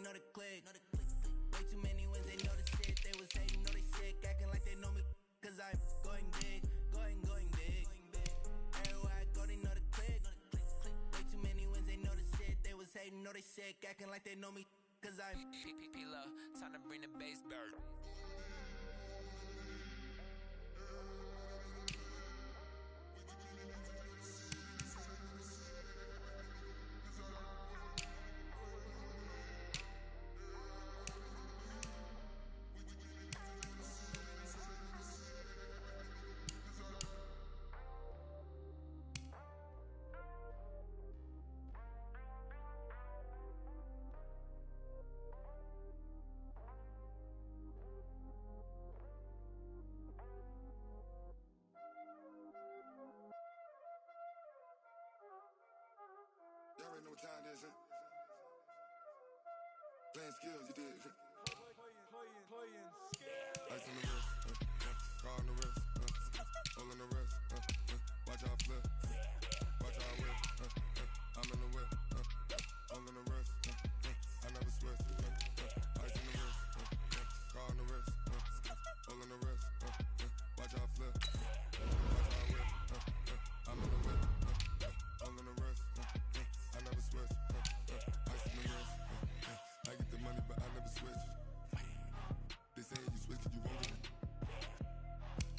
know the click. Way too many wins, they know the shit. They was hating, know they sick, acting like they know me. Cause I'm going big, going big. Everywhere I go, they know the click. Way too many wins, they know the shit. They was hating, know they sick, acting like they know me. Cause I'm P-P-P-Love, time to bring the bass back. Y'all already know what time it is, huh? Playing skills, you did. Playing skills. Ice on the wrist, car on the wrist, hole in the wrist, watch how I flip, watch how I whip, I'm in the whip, hole in the wrist, I never switch, ice on the wrist, car on the wrist, hole in the wrist, watch how I flip, watch how I whip, I'm in the whip, hole in the wrist, I never switch, ice on the wrist, I get the money but I never switch. They say you switch it, you won't get it.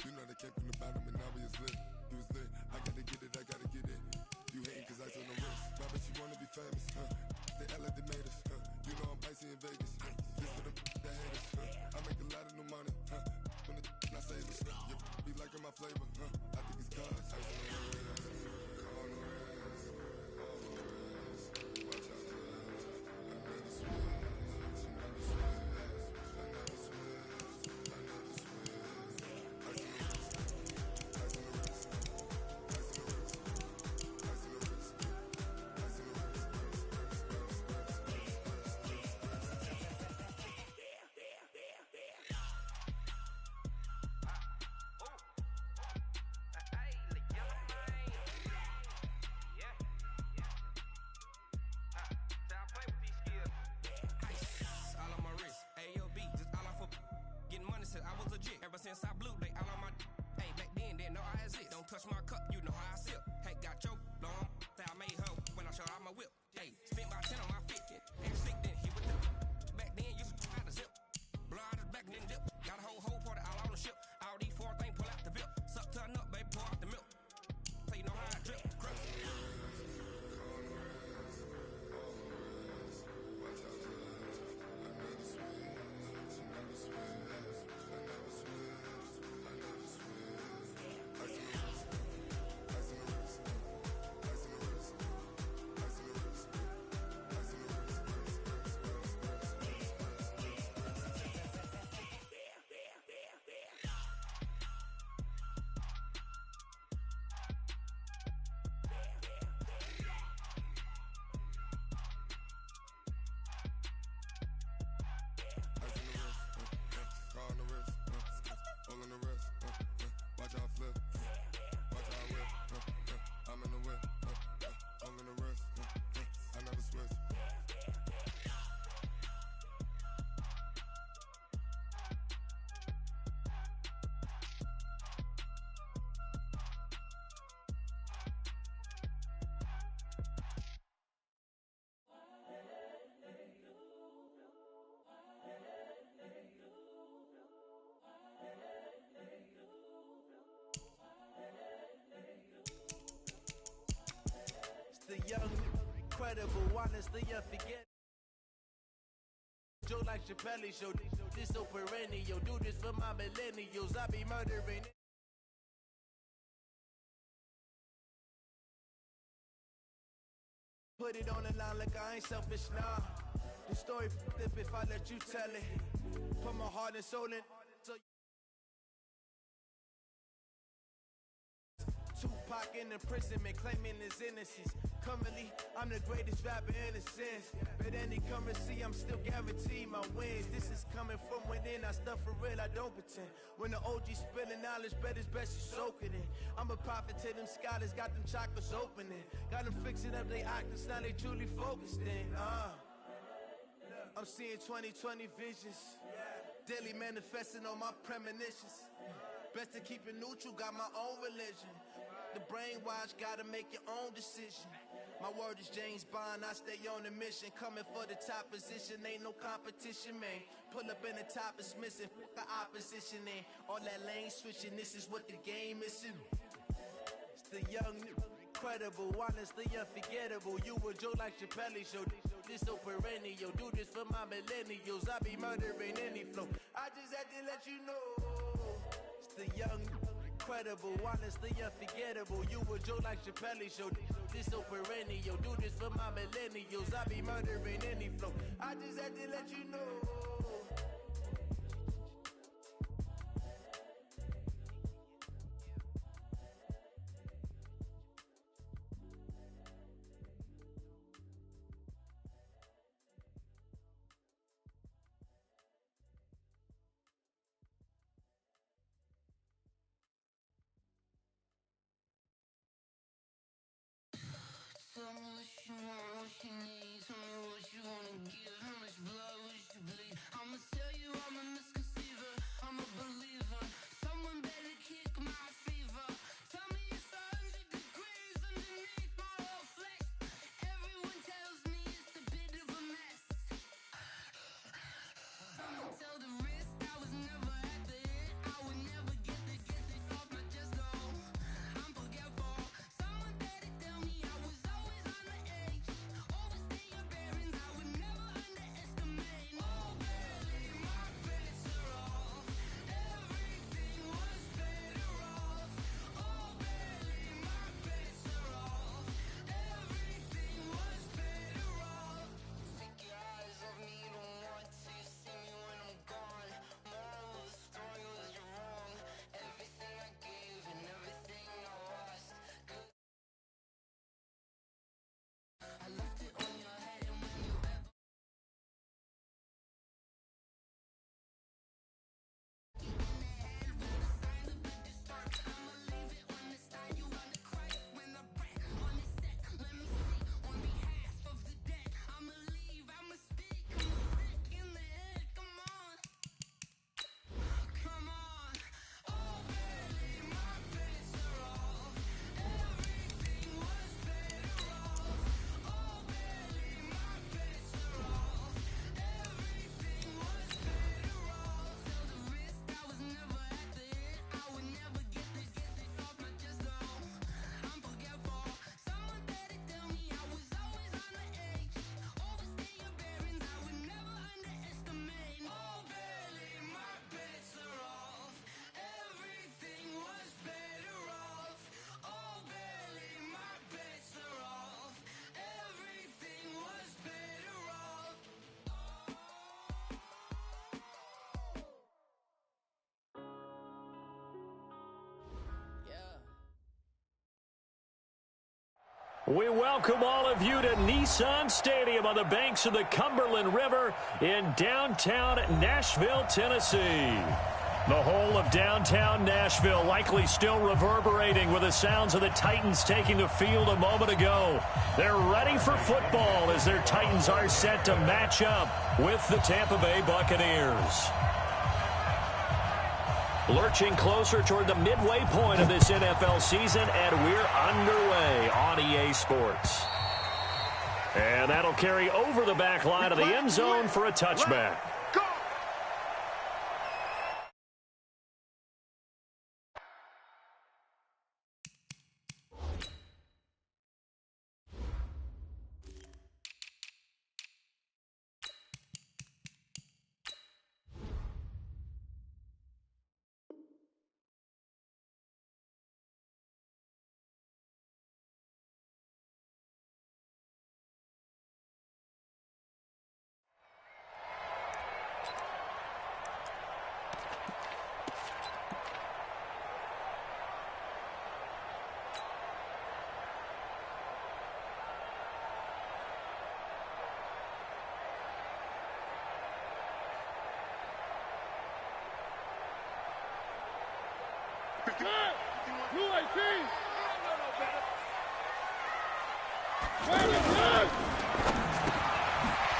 You know they came from the bottom and now we is lit. You was lit, I gotta get it, I gotta get it. You hating cause ice on the wrist. Why bet you wanna be famous, They act like they made us, You know I'm icy in Vegas, This for the that hate us, I make a lot of new money, When the not save us, You be liking my flavor, I think it's cause ice on the wrist, on the wrist, on the wrist. Watch out for this, I never switch, I never switch. Ever since I blew, they all on my hey, back then, didn't know I exist. Don't touch my cup, you know how I sip. Hey, got your long, say I made her when I showed out my whip. Hey, spent my 10 on my 50, and stick then hit with the back then, used to try to zip. Blow out his back and then dip. Got a whole party all on the ship. All these four things pull out the VIP. Suck to a nut, baby, pour out the milk. So you know how I drip. Crip. The young, incredible, honestly, I forget. Joe like Chappelle show, this so perennial. Do this for my millennials, I be murdering it. Put it on the line like I ain't selfish, nah. The story flip if I let you tell it. Put my heart and soul in. So Tupac in imprisonment, claiming his innocence. Currently, I'm the greatest rapper in a sense. But any currency, I'm still guaranteed my wins. This is coming from within, I stuff for real, I don't pretend. When the OG spilling knowledge, bet it's best you soak it in. I'm a prophet to them scholars, got them chakras opening. Got them fixing up they octaves, now they truly focused in. I'm seeing 2020 visions. Daily manifesting on my premonitions. Best to keep it neutral, got my own religion. The brainwash, gotta make your own decision. My word is James Bond, I stay on a mission. Coming for the top position, ain't no competition, man. Pull up in the top, it's missing, the opposition ain't. All that lane switching, this is what the game is. It's the young, incredible, honestly unforgettable. You a joke like Chappelle show. This so perennial, do this for my millennials. I be murdering any flow. I just had to let you know. It's the young, incredible, honestly unforgettable. You a joke like Chappelle show. This so perennial, do this for my millennials. I be murdering any flow. I just had to let you know. Tell me what you want, what you need. Tell me what you wanna give. How much blood would you bleed? I'ma tell you I'm a misconceiver. I'm a believer. Someone better kick my fever. Tell me it's 100 degrees underneath my whole flesh. Everyone tells me it's a bit of a mess. I'ma tell the risk I was never at the hit. I would never get it off my chest though. I'm forgetful. Someone better tell me I was always on the edge. Overstay your bearings, I would never underestimate. Oh barely, my bets are off. Everything was better off. Oh barely, my bets are off. Everything was better off. Take your eyes off me, don't want to see me when I'm gone. Moral of the story was you're wrong. Everything I gave and everything I lost. I left it on your head and when you ever I'ma leave it on the side. You wanna cry when I breath on the set. Let me speak on behalf of the dead. I'ma leave, I'ma speak. I'm sick in the head, come on. Come on. Oh barely, my bets are off. Everything was better off. Oh barely, my bets are off. Everything was better off. Tell the risk I was never at the hit. I would never get it off my chest though. I'm forgetful. Someone better tell me I was always on the edge. Overstay your bearings, I would never underestimate. Oh barely, my bets are off. Everything was better off. Oh barely, my bets are off. Everything was better off. We welcome all of you to Nissan Stadium on the banks of the Cumberland River in downtown Nashville, Tennessee. The whole of downtown Nashville likely still reverberating with the sounds of the Titans taking the field a moment ago. They're ready for football as their Titans are set to match up with the Tampa Bay Buccaneers. Lurching closer toward the midway point of this NFL season, and we're underway on EA Sports. And that'll carry over the back line of the end zone for a touchback.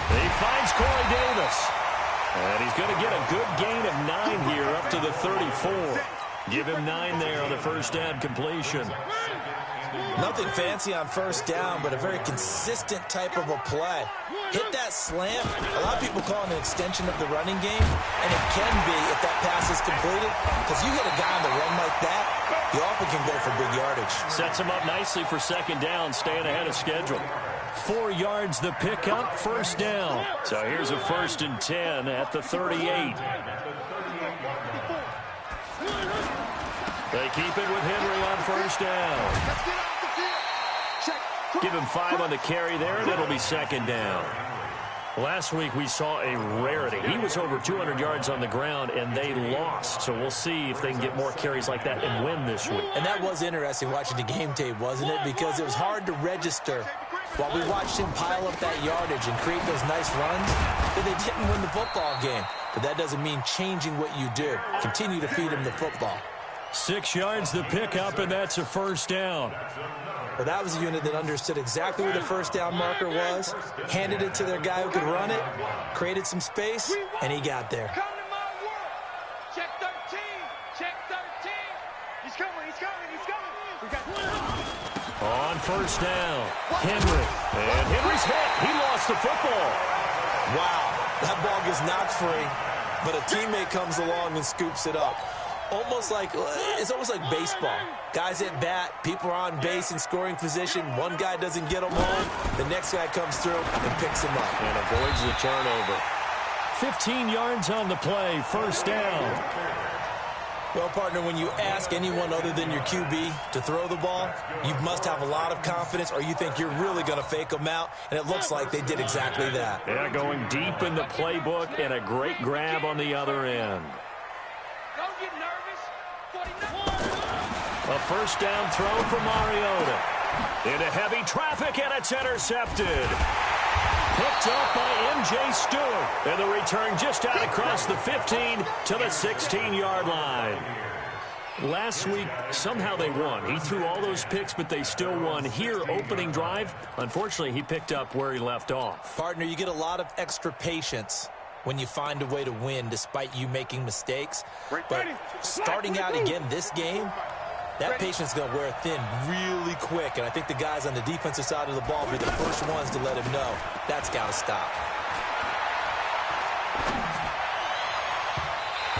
They finds Corey Davis. And he's going to get a good gain of 9 here up to the 34. Give him 9 there on the first down completion. Nothing fancy on first down, but a very consistent type of a play. Hit that slant. A lot of people call it an extension of the running game, and it can be if that pass is completed, because you hit a guy on the run like that, you often can go for big yardage. Sets him up nicely for second down, staying ahead of schedule. 4 yards the pickup, first down. So here's a 1st and 10 at the 38. They keep it with Henry on first down. Give him 5 on the carry there, and it'll be second down. Last week we saw a rarity. He was over 200 yards on the ground, and they lost. So we'll see if they can get more carries like that and win this week. And that was interesting watching the game tape, wasn't it? Because it was hard to register while we watched him pile up that yardage and create those nice runs, that they didn't win the football game. But that doesn't mean changing what you do. Continue to feed him the football. 6 yards the pickup, and that's a first down. Well, that was a unit that understood exactly where the first down marker was, handed it to their guy who could run it, created some space, and he got there. Come to my work. Check 13. Check 13. He's coming. He's coming. He's coming. We got On first down, Henry. And Henry's hit. He lost the football. Wow, that ball gets knocked free, but a teammate comes along and scoops it up. It's almost like baseball. Guys at bat, people are on base in scoring position. One guy doesn't get them home. The next guy comes through and picks him up. And avoids the turnover. 15 yards on the play, first down. Well, partner, when you ask anyone other than your QB to throw the ball, you must have a lot of confidence, or you think you're really going to fake them out, and it looks like they did exactly that. Yeah, going deep in the playbook, and a great grab on the other end. Don't get nervous. 49. A first down throw for Mariota. Into heavy traffic, and it's intercepted. Picked up by M.J. Stewart. And the return just out across the 15 to the 16-yard line. Last week, somehow they won. He threw all those picks, but they still won. Here, opening drive, unfortunately, he picked up where he left off. Partner, you get a lot of extra patience when you find a way to win despite you making mistakes. But starting out again this game, that patience is going to wear thin really quick, and I think the guys on the defensive side of the ball will be the first ones to let him know that's got to stop.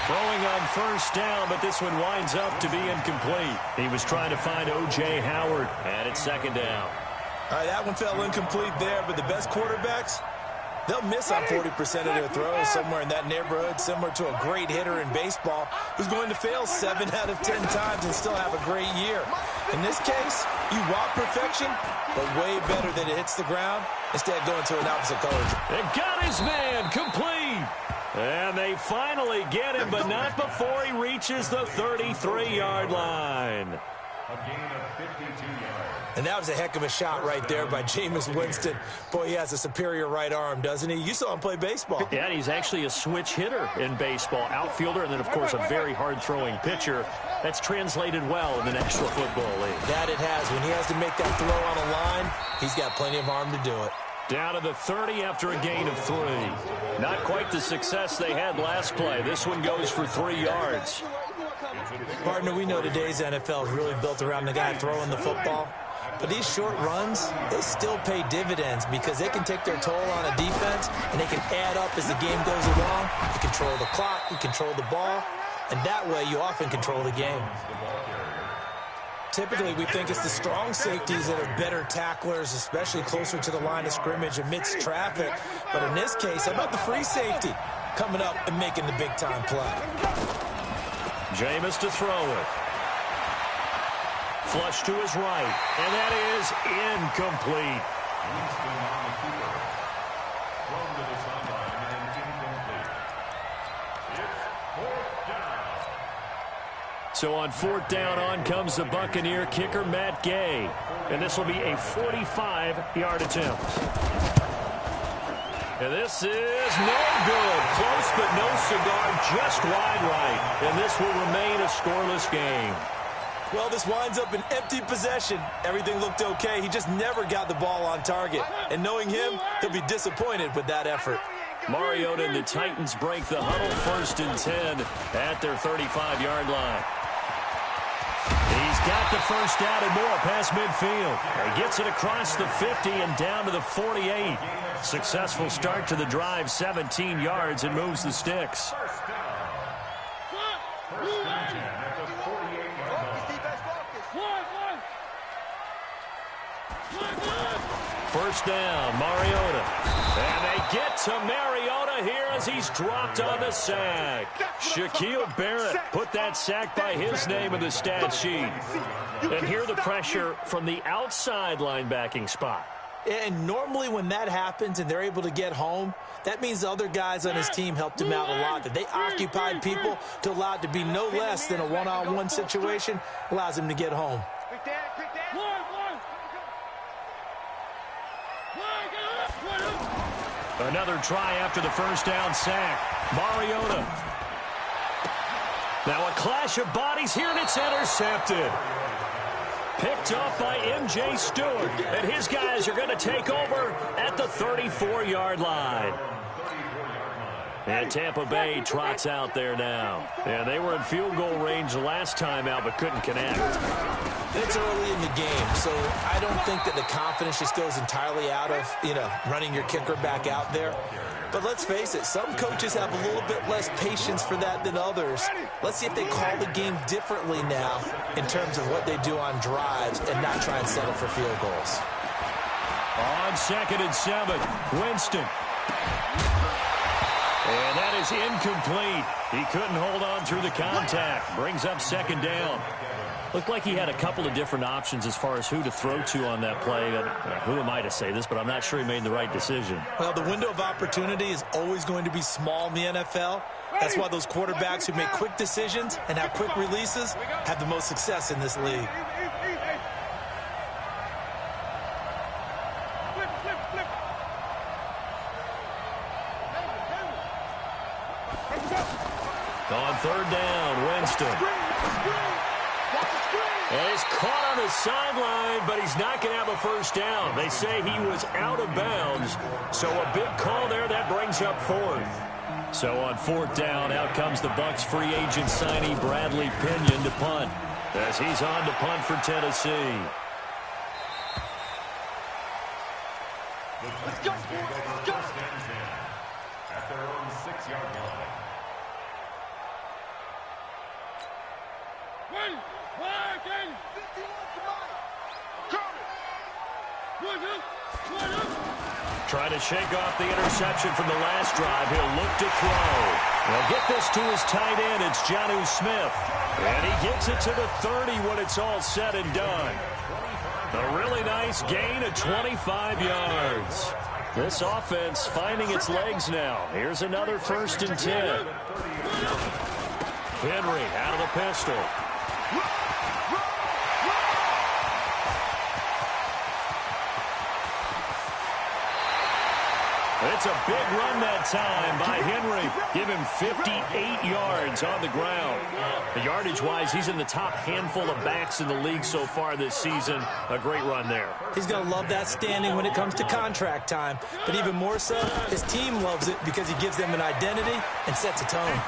Throwing on first down, but this one winds up to be incomplete. He was trying to find O.J. Howard, and it's second down. All right, that one fell incomplete there, but the best quarterbacks, they'll miss on 40% of their throws, somewhere in that neighborhood, similar to a great hitter in baseball who's going to fail 7 out of 10 times and still have a great year. In this case, you want perfection, but way better that it hits the ground instead of going to an opposite color. They got his man complete. And they finally get him, but not before he reaches the 33-yard line. A gain of 52 yards. And that was a heck of a shot right there by Jameis Winston. Boy, he has a superior right arm, doesn't he? You saw him play baseball. Yeah, he's actually a switch hitter in baseball. Outfielder, and then, of course, a very hard-throwing pitcher. That's translated well in the National Football League. That it has. When he has to make that throw on a line, he's got plenty of arm to do it. Down to the 30 after a gain of 3. Not quite the success they had last play. This one goes for 3 yards. Partner, we know today's NFL is really built around the guy throwing the football. But these short runs, they still pay dividends because they can take their toll on a defense, and they can add up as the game goes along. You control the clock, you control the ball, and that way you often control the game. Typically, we think it's the strong safeties that are better tacklers, especially closer to the line of scrimmage amidst traffic. But in this case, how about the free safety coming up and making the big-time play? Jameis to throw it. Flush to his right, and that is incomplete. Winston on the keeper. Thrown to the sideline and incomplete. It's 4th down. So on 4th down, on comes the Buccaneer kicker, Matt Gay. And this will be a 45-yard attempt. And this is no good. Close, but no cigar, just wide right. And this will remain a scoreless game. Well, this winds up an empty possession. Everything looked okay. He just never got the ball on target. And knowing him, he'll be disappointed with that effort. Mariota and the Titans break the huddle, 1st and 10 at their 35-yard line. He's got the first down and more past midfield. He gets it across the 50 and down to the 48. Successful start to the drive, 17 yards, and moves the sticks. First down at the 48-yard line. First down, Mariota. And they get to Mariota here as he's dropped on the sack. Shaquille Barrett put that sack by his name in the stat sheet. And here the pressure from the outside linebacking spot. And normally when that happens and they're able to get home, that means the other guys on his team helped him out a lot. That they occupied people to allow it to be no less than a one-on-one situation, allows him to get home. Another try after the first down sack. Mariota. Now a clash of bodies here, and it's intercepted. Picked up by M.J. Stewart. And his guys are going to take over at the 34-yard line. And Tampa Bay trots out there now. Yeah, they were in field goal range the last time out, but couldn't connect. It's early in the game, so I don't think that the confidence just goes entirely out of, running your kicker back out there. But let's face it, some coaches have a little bit less patience for that than others. Let's see if they call the game differently now in terms of what they do on drives and not try and settle for field goals. On 2nd and 7, Winston. And that is incomplete. He couldn't hold on through the contact. Brings up 2nd down. Looked like he had a couple of different options as far as who to throw to on that play. Who am I to say this, but I'm not sure he made the right decision. Well, the window of opportunity is always going to be small in the NFL. That's why those quarterbacks who make quick decisions and have quick releases have the most success in this league. On 3rd down, Winston. And he's caught on the sideline, but he's not going to have a first down. They say he was out of bounds, so a big call there. That brings up 4th. So on 4th down, out comes the Bucs free agent signee Bradley Pinion to punt, as he's on to punt for Tennessee. Let's go, let's go. At their own 6-yard line. Trying to shake off the interception from the last drive. He'll look to throw. He'll get this to his tight end. It's Jonnu Smith. And he gets it to the 30 when it's all said and done. A really nice gain of 25 yards. This offense finding its legs now. Here's another 1st and 10. Henry out of the pistol. It's a big run that time by Henry. Give him 58 yards on the ground. Yardage-wise, he's in the top handful of backs in the league so far this season. A great run there. He's going to love that standing when it comes to contract time. But even more so, his team loves it because he gives them an identity and sets a tone.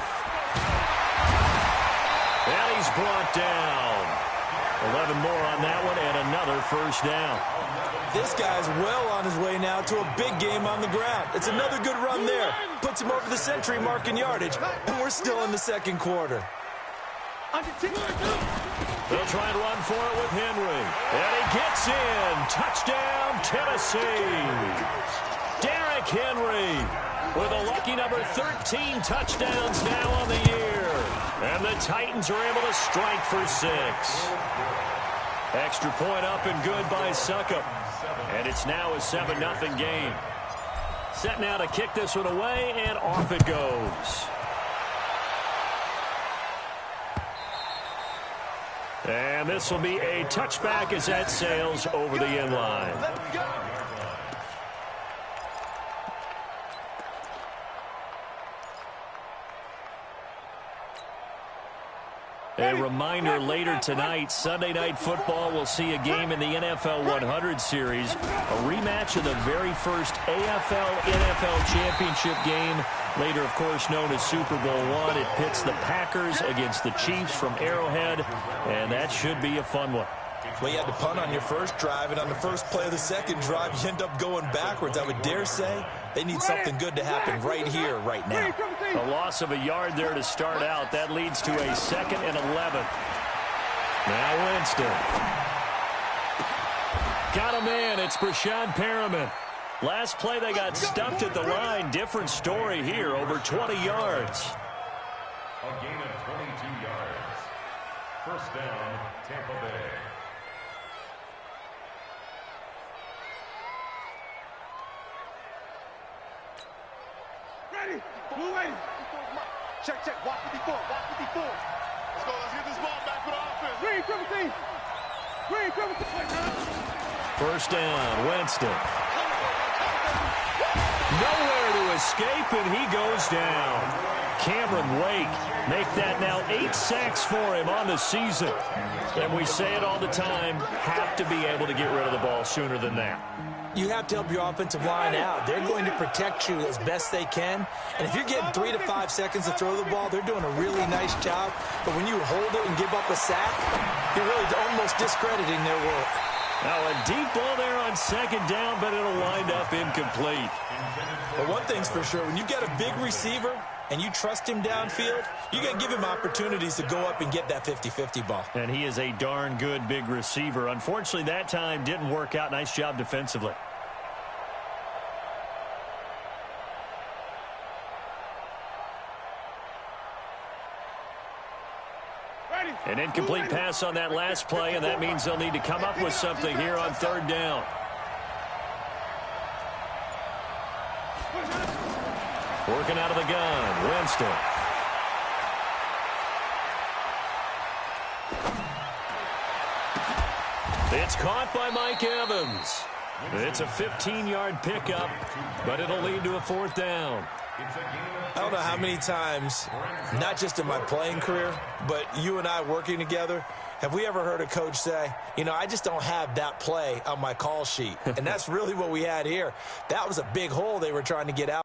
And he's brought down. 11 more on that one and another first down. This guy's well on his way now to a big game on the ground. It's another good run there. Puts him over the century mark in yardage, and we're still in the 2nd quarter. They'll try and run for it with Henry. And he gets in. Touchdown, Tennessee. Derrick Henry with a lucky number 13 touchdowns now on the year. And the Titans are able to strike for 6. Extra point up and good by Succop. And it's now a 7-0 game. Set now to kick this one away, and off it goes. And this will be a touchback as that sails over the end line. A reminder later tonight, Sunday Night Football will see a game in the NFL 100 Series, a rematch of the very first AFL-NFL Championship game, later, of course, known as Super Bowl I. It pits the Packers against the Chiefs from Arrowhead, and that should be a fun one. Well, you had to punt on your first drive, and on the first play of the second drive, you end up going backwards. I would dare say they need something good to happen right here, right now. A loss of a yard there to start out. That leads to a 2nd and 11. Now Winston. Got a man. It's Brashad Perriman. Last play they got stuffed at the line. Different story here. Over 20 yards. A gain of 22 yards. First down, Tampa Bay. Ready. Blue ready. Check. Walk 54. Walk 54. Let's go. Let's get this ball back for the offense. Green, triple team. Green, triple team. First down, Winston. Nowhere to escape, and he goes down. Cameron Wake make that now 8 sacks for him on the season. And we say it all the time, have to be able to get rid of the ball sooner than that. You have to help your offensive line out. They're going to protect you as best they can. And if you're getting 3 to 5 seconds to throw the ball, they're doing a really nice job. But when you hold it and give up a sack, you're really almost discrediting their work. Now a deep ball there on second down, but it'll wind up incomplete. But one thing's for sure, when you get a big receiver and you trust him downfield, you got to give him opportunities to go up and get that 50-50 ball. And he is a darn good big receiver. Unfortunately, that time didn't work out. Nice job defensively. An incomplete pass on that last play, and that means they'll need to come up with something here on third down. Working out of the gun, Winston. It's caught by Mike Evans. It's a 15-yard pickup, but it'll lead to a fourth down. I don't know how many times, not just in my playing career, but you and I working together, have we ever heard a coach say, you know, I just don't have that play on my call sheet. And that's really what we had here. That was a big hole they were trying to get out.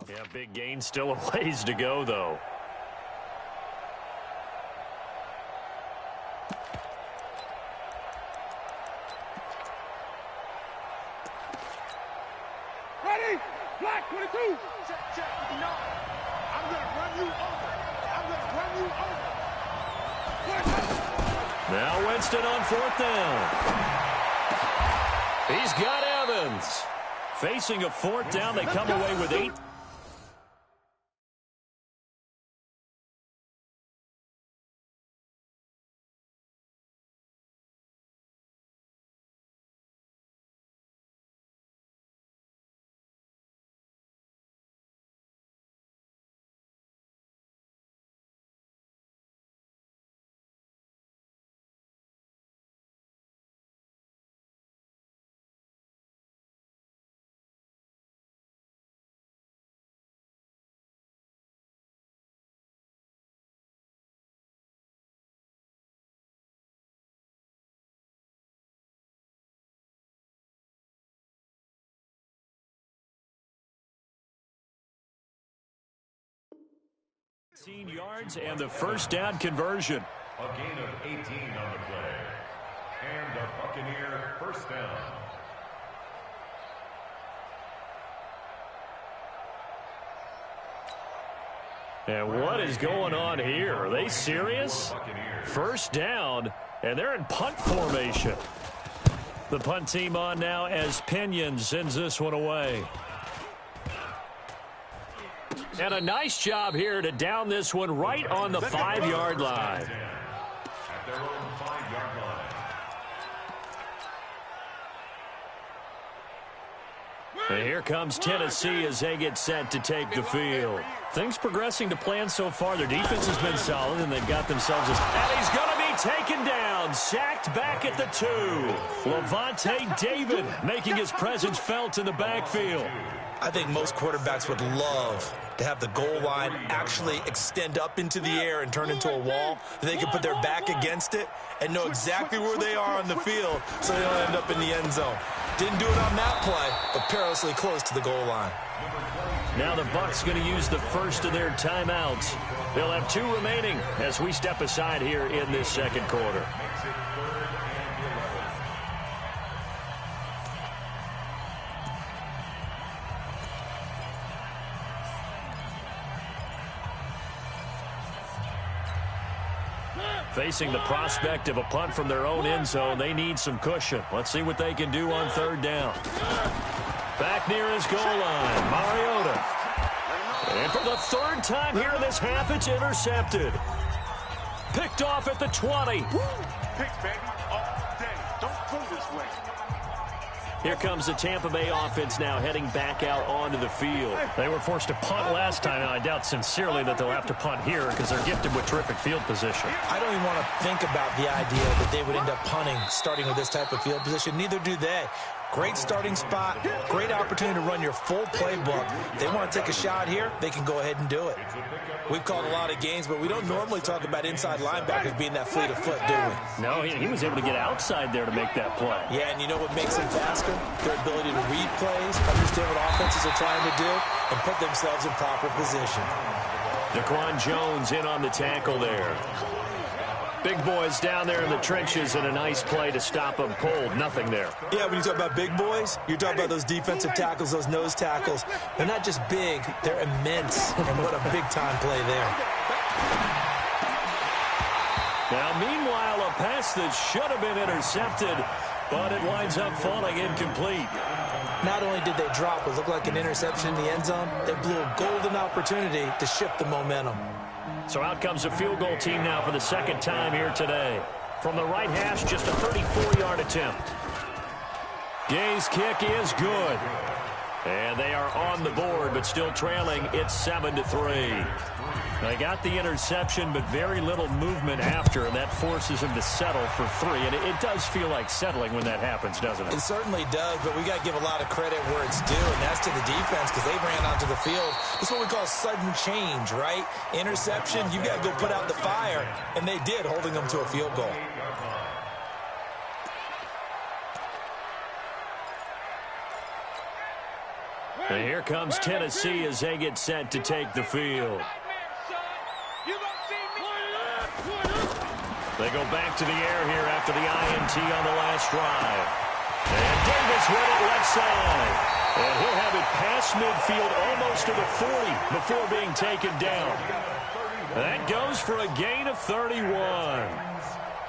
Yeah, big gain, still a ways to go, though. Ready? Black 22. Check. No. I'm going to run you over. Now Winston on fourth down. He's got Evans. Facing a fourth down, they come away with 8. Yards and the first down conversion. A gain of 18 on the play. And a Buccaneer first down. And what is going on here? Are they serious? First down, and they're in punt formation. The punt team on now as Pinion sends this one away. And a nice job here to down this one right on the 5-yard line. At their own 5-yard line. And here comes Tennessee as they get set to take the field. Things progressing to plan so far. Their defense has been solid, and they've got themselves a... And he's going to be taken down, sacked back at the 2. Levante David making his presence felt in the backfield. I think most quarterbacks would love to have the goal line actually extend up into the air and turn into a wall. They can put their back against it and know exactly where they are on the field so they don't end up in the end zone. Didn't do it on that play, but perilously close to the goal line. Now the Bucs going to use the first of their timeouts. They'll have 2 remaining as we step aside here in this second quarter. Facing the prospect of a punt from their own end zone, they need some cushion. Let's see what they can do on 3rd down. Back near his goal line, Mariota. And for the 3rd time here in this half, it's intercepted. Picked off at the 20. Picks, baby, all day. Don't go this way. Here comes the Tampa Bay offense now heading back out onto the field. They were forced to punt last time, and I doubt sincerely that they'll have to punt here because they're gifted with terrific field position. I don't even want to think about the idea that they would end up punting starting with this type of field position. Neither do they. Great starting spot, great opportunity to run your full playbook. They want to take a shot here, they can go ahead and do it. We've called a lot of games, but we don't normally talk about inside linebackers being that fleet of foot, do we? No, he was able to get outside there to make that play. Yeah, and you know what makes them faster? Their ability to read plays, understand what offenses are trying to do, and put themselves in proper position. Daquan Jones in on the tackle there. Big boys down there in the trenches, and a nice play to stop them cold. Nothing there. Yeah, when you talk about big boys, you're talking about those defensive tackles, those nose tackles. They're not just big, they're immense. And what a big-time play there. Now, meanwhile, a pass that should have been intercepted, but it winds up falling incomplete. Not only did they drop what looked like an interception in the end zone, they blew a golden opportunity to shift the momentum. So out comes a field goal team now for the 2nd time here today. From the right hash, just a 34-yard attempt. Gay's kick is good. And they are on the board, but still trailing. It's 7-3. They got the interception, but very little movement after, and that forces him to settle for 3. And it does feel like settling when that happens, doesn't it? It certainly does, but we got to give a lot of credit where it's due, and that's to the defense because they ran onto the field. This is what we call sudden change, right? Interception, you got to go put out the fire, and they did, holding them to a field goal. And here comes Tennessee as they get set to take the field. They go back to the air here after the INT on the last drive. And Davis with it left side. And he'll have it past midfield almost to the 40 before being taken down. That goes for a gain of 31.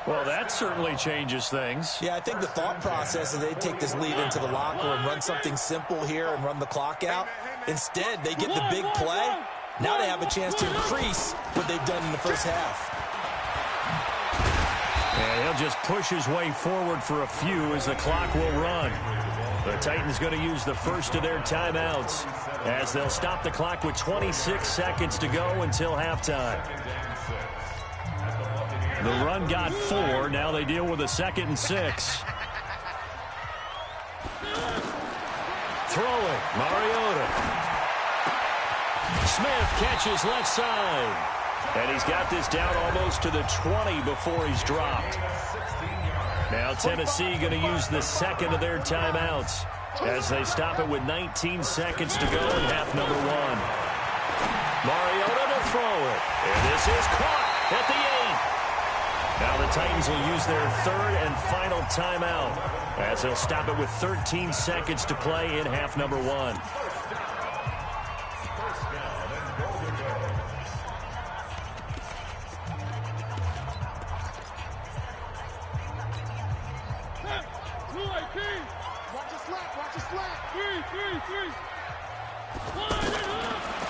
Well, that certainly changes things. Yeah, I think the thought process is they take this lead into the locker room, run something simple here and run the clock out. Instead, they get the big play. Now they have a chance to increase what they've done in the first half. And he'll just push his way forward for a few as the clock will run. The Titans going to use the first of their timeouts as they'll stop the clock with 26 seconds to go until halftime. The run got 4. Now they deal with a 2nd and 6. Throwing, Mariota. Smith catches left side. And he's got this down almost to the 20 before he's dropped. Now Tennessee going to use the 2nd of their timeouts as they stop it with 19 seconds to go in half number 1. Mariota to throw it. And this is caught at the 8. Now the Titans will use their 3rd and final timeout as they'll stop it with 13 seconds to play in half number 1.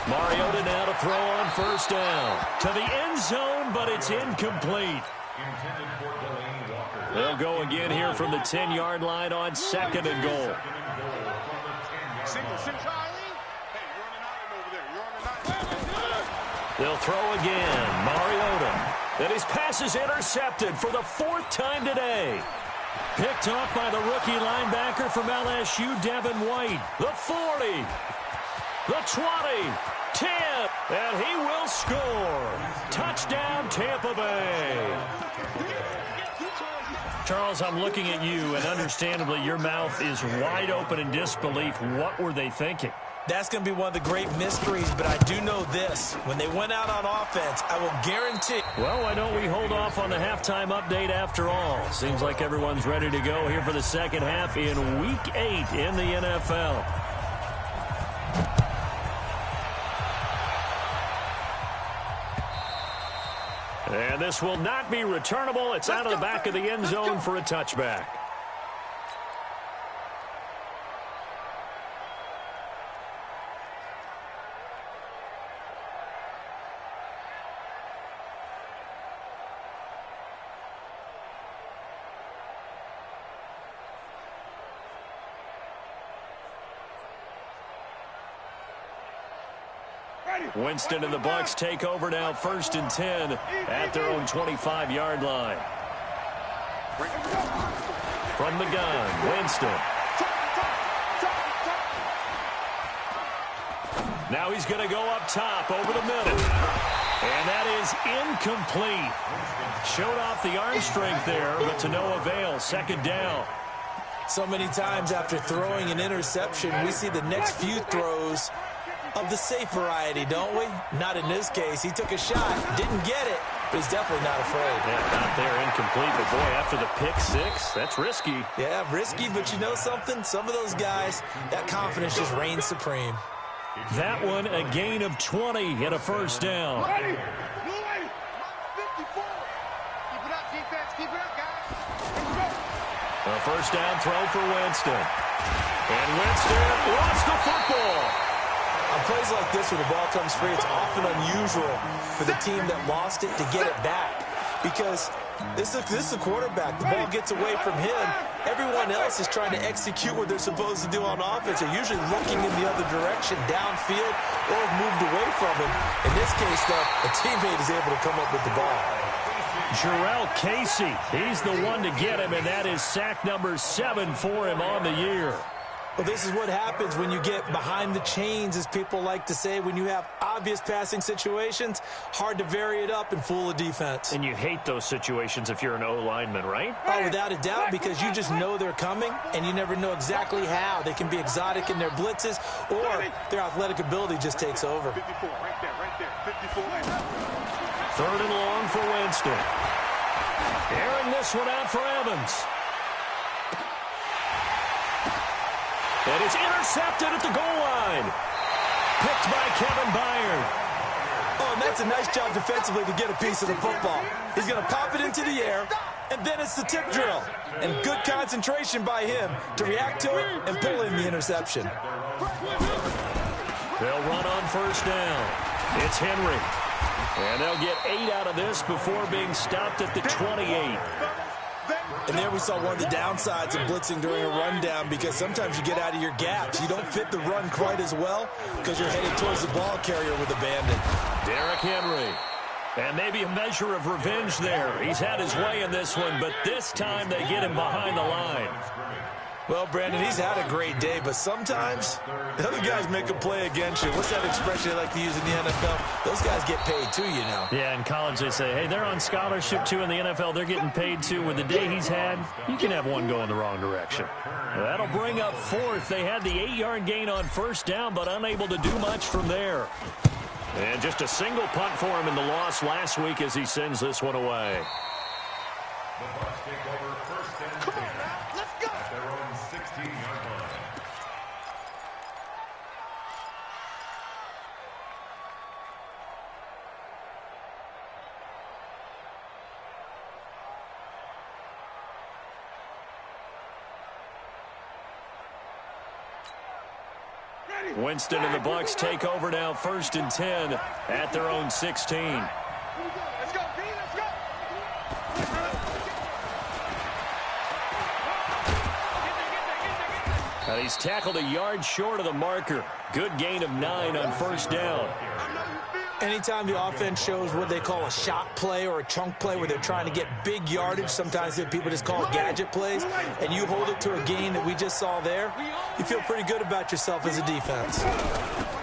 Mariota now to throw on 1st down. To the end zone, but it's incomplete. They'll go again here from the 10-yard line on 2nd and goal. Single. Charlie. Hey, you're on an island over there. You're on an island. They'll throw again. Mariota. And his pass is intercepted for the fourth time today. Picked off by the rookie linebacker from LSU, Devin White. The 40. The 20. 10. And he will score. Touchdown, Tampa Bay. Charles, I'm looking at you, and understandably, your mouth is wide open in disbelief. What were they thinking? That's going to be one of the great mysteries, but I do know this. When they went out on offense, I will guarantee. Well, why don't we hold off on the halftime update after all? Seems like everyone's ready to go here for the second half in Week 8 in the NFL. And this will not be returnable. It's out of the back of the end zone for a touchback. Winston and the Bucs take over now, 1st and 10 at their own 25-yard line. From the gun, Winston. Now he's going to go up top over the middle. And that is incomplete. Showed off the arm strength there, but to no avail. 2nd down. So many times after throwing an interception, we see the next few throws of the safe variety, don't we? Not in this case. He took a shot, didn't get it, but he's definitely not afraid. Yeah, not there, incomplete. But, boy, after the pick six, that's risky. Yeah, risky, but you know something? Some of those guys, that confidence just reigns supreme. That one, a gain of 20 and a 1st down. Ready. 54. Keep it up, defense. Keep it up, guys. Let's go. A 1st down throw for Winston. And Winston lost the football. On plays like this, when the ball comes free, it's often unusual for the team that lost it to get it back. Because this is a quarterback. The ball gets away from him. Everyone else is trying to execute what they're supposed to do on offense. They're usually looking in the other direction, downfield, or have moved away from him. In this case, though, a teammate is able to come up with the ball. Jarrell Casey, he's the one to get him, and that is sack number 7 for him on the year. Well, this is what happens when you get behind the chains, as people like to say. When you have obvious passing situations, hard to vary it up and fool a defense. And you hate those situations if you're an O-lineman, right? Oh, without a doubt, because you just know they're coming, and you never know exactly how. They can be exotic in their blitzes, or their athletic ability just takes over. 54, right there. 54. 3rd and long for Winston. Airing this one out for Evans. And it's intercepted at the goal line. Picked by Kevin Byard. Oh, and that's a nice job defensively to get a piece of the football. He's going to pop it into the air, and then it's the tip drill. And good concentration by him to react to it and pull in the interception. They'll run on 1st down. It's Henry. And they'll get 8 out of this before being stopped at the 28. And there we saw one of the downsides of blitzing during a rundown, because sometimes you get out of your gaps. You don't fit the run quite as well because you're headed towards the ball carrier with abandon. Derrick Henry. And maybe a measure of revenge there. He's had his way in this one, but this time they get him behind the line. Well, Brandon, he's had a great day, but sometimes the other guys make a play against you. What's that expression they like to use in the NFL? Those guys get paid too, you know. Yeah, in college they say, hey, they're on scholarship too. In the NFL, they're getting paid too. With the day he's had, you can have one go in the wrong direction. That'll bring up 4th. They had the 8-yard gain on 1st down, but unable to do much from there. And just a single punt for him in the loss last week as he sends this one away. The Bucs take over 1st and 10 at their own 16-yard line. Winston and the Bucs take over now, 1st and 10 at their own 16. Let's go, B, let's go. And he's tackled a yard short of the marker. Good gain of 9 on first down. Anytime the offense shows what they call a shot play or a chunk play where they're trying to get big yardage, sometimes people just call it gadget plays, and you hold it to a gain that we just saw there, you feel pretty good about yourself as a defense.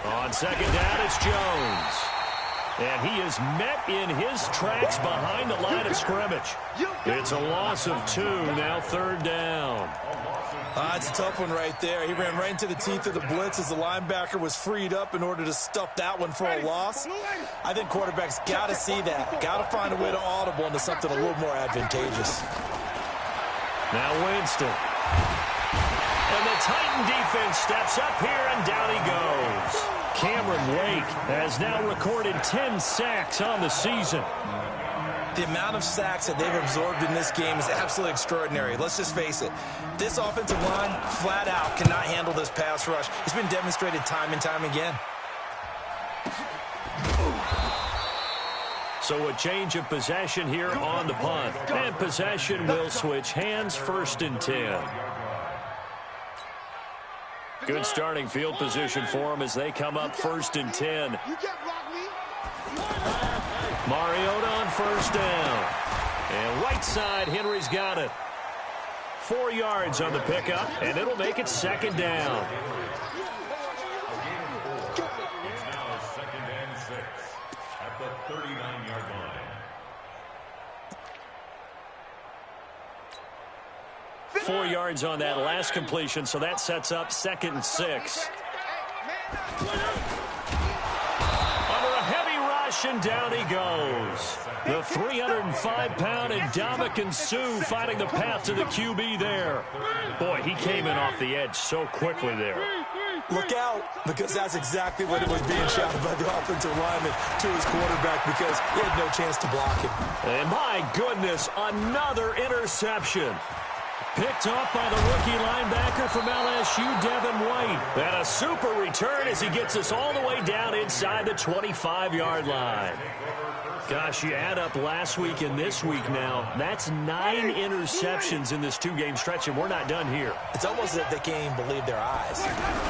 On second down, it's Jones. And he is met in his tracks behind the line of scrimmage. It's a loss of 2, now third down. It's a tough one right there. He ran right into the teeth of the blitz as the linebacker was freed up in order to stuff that one for a loss. I think quarterbacks got to see that. Got to find a way to audible into something a little more advantageous. Now Winston. And the Titan defense steps up here, and down he goes. Cameron Wake has now recorded 10 sacks on the season. The amount of sacks that they've absorbed in this game is absolutely extraordinary. Let's just face it. This offensive line, flat out, cannot handle this pass rush. It's been demonstrated time and time again. So a change of possession here on the punt. And possession will switch hands, 1st and 10. Good starting field position for them as they come up 1st and 10. Mariota on first down. And right side, Henry's got it. 4 yards on the pickup, and it'll make it 2nd down. It's now 2nd and 6 at the 39-yard line. 4 yards on that last completion, so that sets up 2nd and 6. And down he goes. The 305-pound Ndamukong Suh finding the path to the QB there. Boy, he came in off the edge so quickly there. Look out, because that's exactly what it was being shouted by the offensive lineman to his quarterback because he had no chance to block him. And my goodness, another interception. Picked off by the rookie linebacker from LSU, Devin White. And a super return as he gets us all the way down inside the 25-yard line. Gosh, you add up last week and this week now. That's 9 interceptions in this 2-game stretch, and we're not done here. It's almost as if they can't even believe their eyes.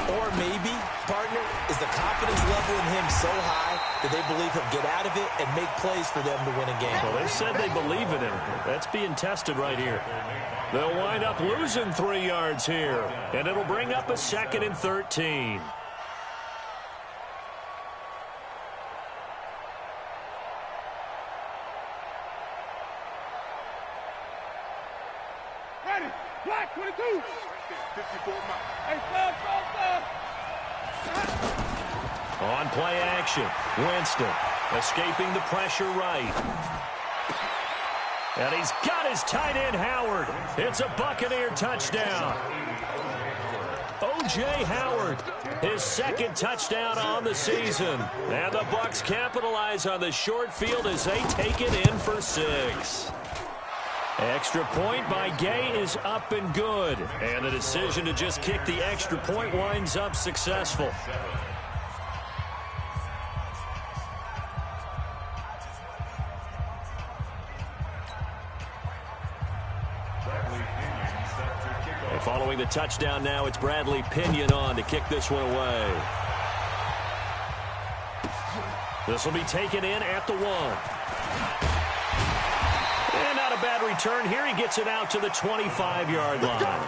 Or maybe, partner, is the confidence level in him so high that they believe he'll get out of it and make plays for them to win a game. Well, they've said they believe in him. That's being tested right here. They'll wind up losing 3 yards here, and it'll bring up a 2nd and 13. Ready, black 22. 54 miles. Hey, stop. On play action, Winston escaping the pressure right. And he's got his tight end, Howard. It's a Buccaneer touchdown. O.J. Howard, his 2nd touchdown on the season. And the Bucs capitalize on the short field as they take it in for 6. Extra point by Gay is up and good. And the decision to just kick the extra point winds up successful. And following the touchdown now, it's Bradley Pinion on to kick this one away. This will be taken in at the 1. And not a bad return here. He gets it out to the 25-yard line.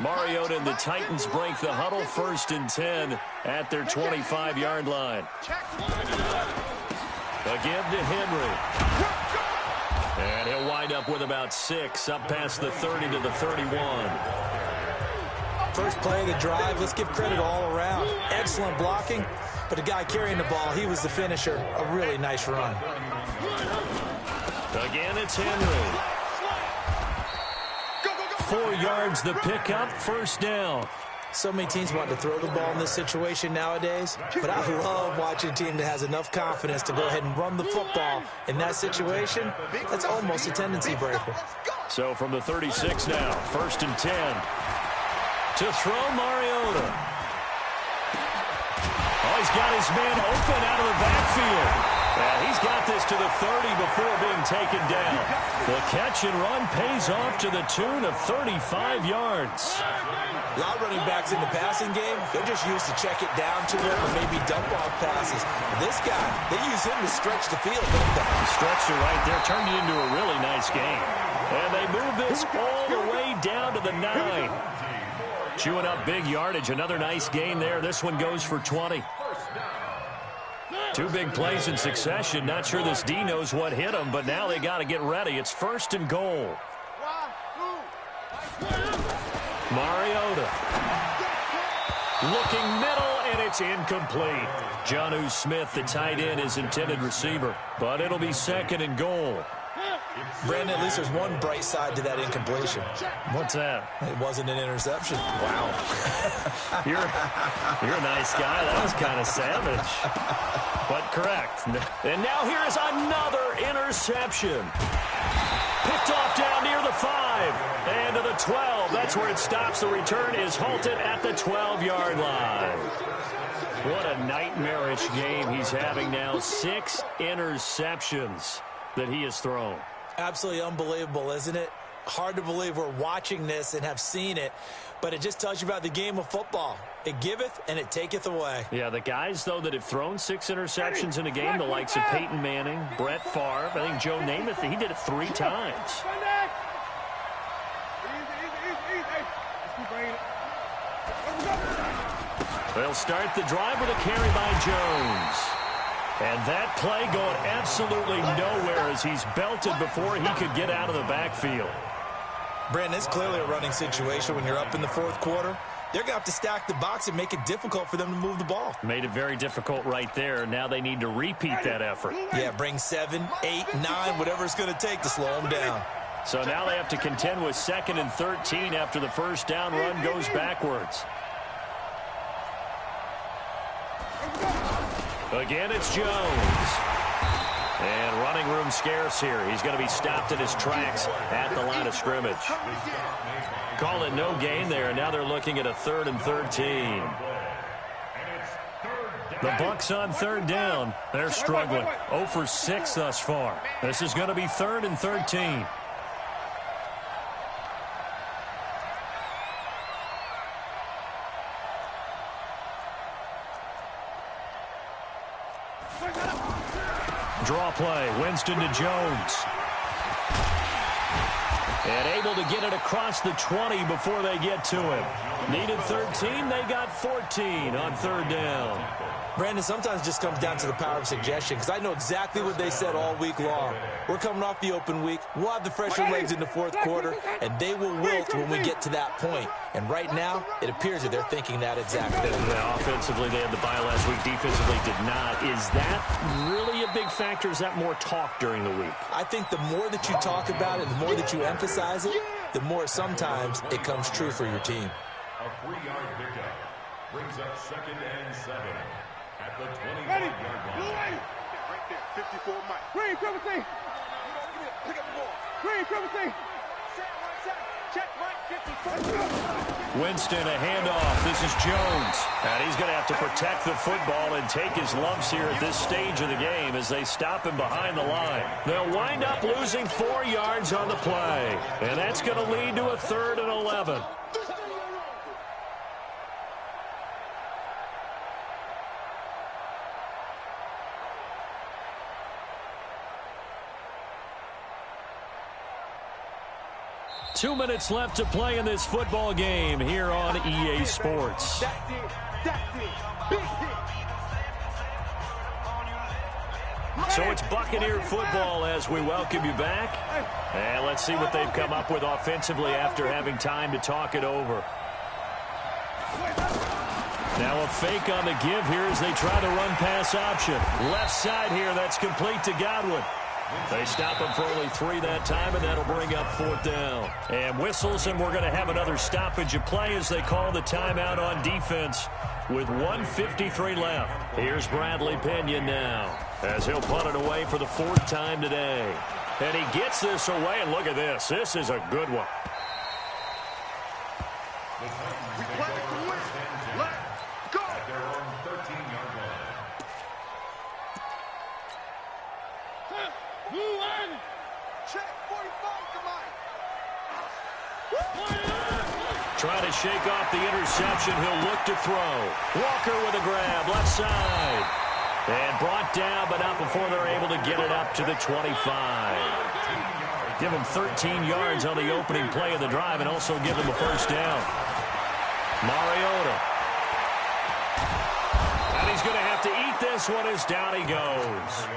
Mariota and the Titans break the huddle, 1st and 10 at their 25-yard line. A give to Henry. And he'll wind up with about 6, up past the 30 to the 31. First play of the drive, let's give credit all around. Excellent blocking, but the guy carrying the ball, he was the finisher. A really nice run. Again, it's Henry. 4 yards the pickup, 1st down. So many teams want to throw the ball in this situation nowadays, but I love watching a team that has enough confidence to go ahead and run the football. In that situation, that's almost a tendency breaker. So from the 36 now, 1st and 10. To throw Mariota. Oh, he's got his man open out of the backfield. And he's got this to the 30 before being taken down. The catch and run pays off to the tune of 35 yards. A lot of running backs in the passing game, they're just used to check it down to him or maybe dump off passes. This guy, they use him to stretch the field, don't they? Stretched it right there, turned it into a really nice game. And they move this all the way down to the 9. Chewing up big yardage, another nice gain there. This one goes for 20. 2 big plays in succession. Not sure this D knows what hit him, but now they got to get ready. It's 1st and goal. Mariota. Looking middle, and it's incomplete. Jonnu Smith, the tight end, is intended receiver, but it'll be 2nd and goal. Brandon, at least there's one bright side to that incompletion. What's that? It wasn't an interception. Wow. You're a nice guy. That was kind of savage. But correct. And now here is another interception. Picked off down near the 5. And to the 12. That's where it stops. The return is halted at the 12-yard line. What a nightmarish game he's having now. 6 interceptions that he has thrown. Absolutely unbelievable, isn't it? Hard to believe we're watching this and have seen it, but it just tells you about the game of football. It giveth and it taketh away. Yeah, the guys, though, that have thrown 6 interceptions in a game, the likes of Peyton Manning, Brett Favre, I think Joe Namath, he did it 3 times. They'll start the drive with a carry by Jones. And that play going absolutely nowhere as he's belted before he could get out of the backfield. Brandon, it's clearly a running situation when you're up in the 4th quarter. They're going to have to stack the box and make it difficult for them to move the ball. Made it very difficult right there. Now they need to repeat that effort. Yeah, bring 7, 8, 9, whatever it's going to take to slow them down. So now they have to contend with 2nd and 13 after the first down run goes backwards. Again, it's Jones. And running room scarce here. He's going to be stopped in his tracks at the line of scrimmage. Call it no gain there. Now they're looking at a 3rd and 13. The Bucs on 3rd down. They're struggling. 0 for 6 thus far. This is going to be 3rd and 13. Draw play. Winston to Jones. And able to get it across the 20 before they get to him. Needed 13. They got 14 on 3rd down. Brandon, sometimes it just comes down to the power of suggestion, because I know exactly what they said all week long. We're coming off the open week. We'll have the fresher legs in the 4th quarter, and they will wilt when we get to that point. And right now, it appears that they're thinking that exact thing. Yeah, offensively, they had the bye last week. Defensively, did not. Is that really a big factor? Is that more talk during the week? I think the more that you talk about it, the more that you emphasize it, the more sometimes it comes true for your team. A 3-yard pickup brings up 2nd and 7 at the 25-yard line. Right there, 54 Mike. Green, cover team. Pick up the ball. Green, cover team. Check Mike, 54. Winston, a handoff. This is Jones. And he's going to have to protect the football and take his lumps here at this stage of the game as they stop him behind the line. They'll wind up losing 4 yards on the play. And that's going to lead to a 3rd and 11. Two minutes left to play in this football game here on EA Sports. That's it. Big hit. So it's Buccaneer football as we welcome you back. And let's see what they've come up with offensively after having time to talk it over. Now a fake on the give here as they try the run-pass option. Left side here, that's complete to Godwin. They stop him for only 3 that time, and that'll bring up 4th down. And whistles, and we're going to have another stoppage of play as they call the timeout on defense with 1:53 left. Here's Bradley Pinion now as he'll punt it away for the 4th time today. And he gets this away, and look at this. This is a good one. We play to win. Let's go. At their own 13-yard line. Check, 45, come on. Trying to shake off the interception. He'll look to throw. Walker with a grab, left side. And brought down, but not before they're able to get it up to the 25. Give him 13 yards on the opening play of the drive and also give him a first down. Mariota. And he's going to have to eat this one as down he goes.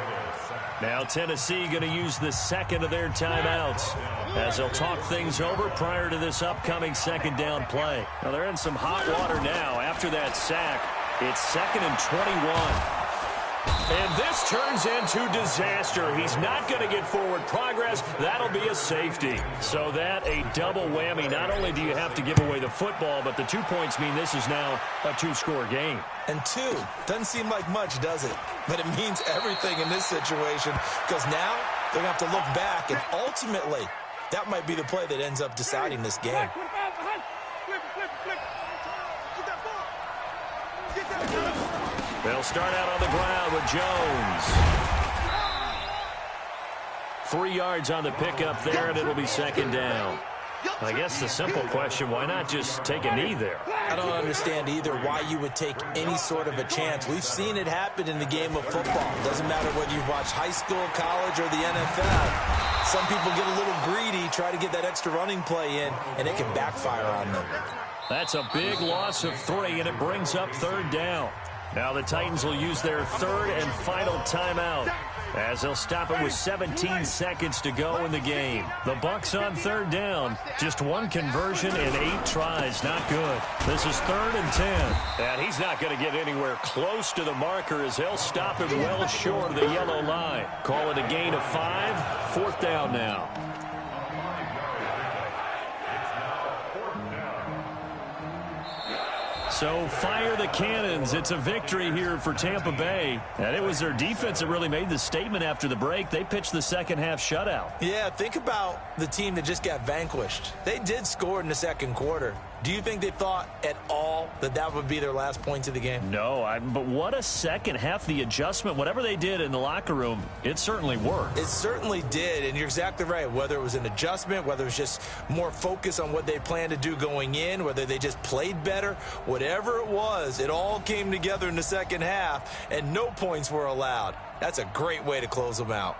Now Tennessee going to use the second of their timeouts as they'll talk things over prior to this upcoming second down play. Now they're in some hot water now after that sack. It's 2nd and 21. And this turns into disaster. He's not going to get forward progress. That'll be a safety. So that a double whammy. Not only do you have to give away the football, but the 2 points mean this is now a two-score game. And 2 doesn't seem like much, does it? But it means everything in this situation because now they're going to have to look back, and ultimately that might be the play that ends up deciding this game. They'll start out on the ground with Jones. 3 yards on the pickup there, and it'll be second down. I guess the simple question, why not just take a knee there? I don't understand either why you would take any sort of a chance. We've seen it happen in the game of football. Doesn't matter whether you've watched high school, college, or the NFL. Some people get a little greedy, try to get that extra running play in, and it can backfire on them. That's a big loss of 3, and it brings up third down. Now the Titans will use their third and final timeout as they'll stop it with 17 seconds to go in the game. The Bucs on third down. Just 1 conversion and 8 tries. Not good. This is 3rd and 10. And he's not going to get anywhere close to the marker as they'll stop him well short of the yellow line. Call it a gain of 5. 4th down now. So fire the cannons. It's a victory here for Tampa Bay. And it was their defense that really made the statement after the break. They pitched the second half shutout. Yeah, think about the team that just got vanquished. They did score in the second quarter. Do you think they thought at all that that would be their last points of the game? No, but what a second half. The adjustment, whatever they did in the locker room, it certainly worked. It certainly did, and you're exactly right. Whether it was an adjustment, whether it was just more focus on what they planned to do going in, whether they just played better, whatever it was, it all came together in the second half, and no points were allowed. That's a great way to close them out.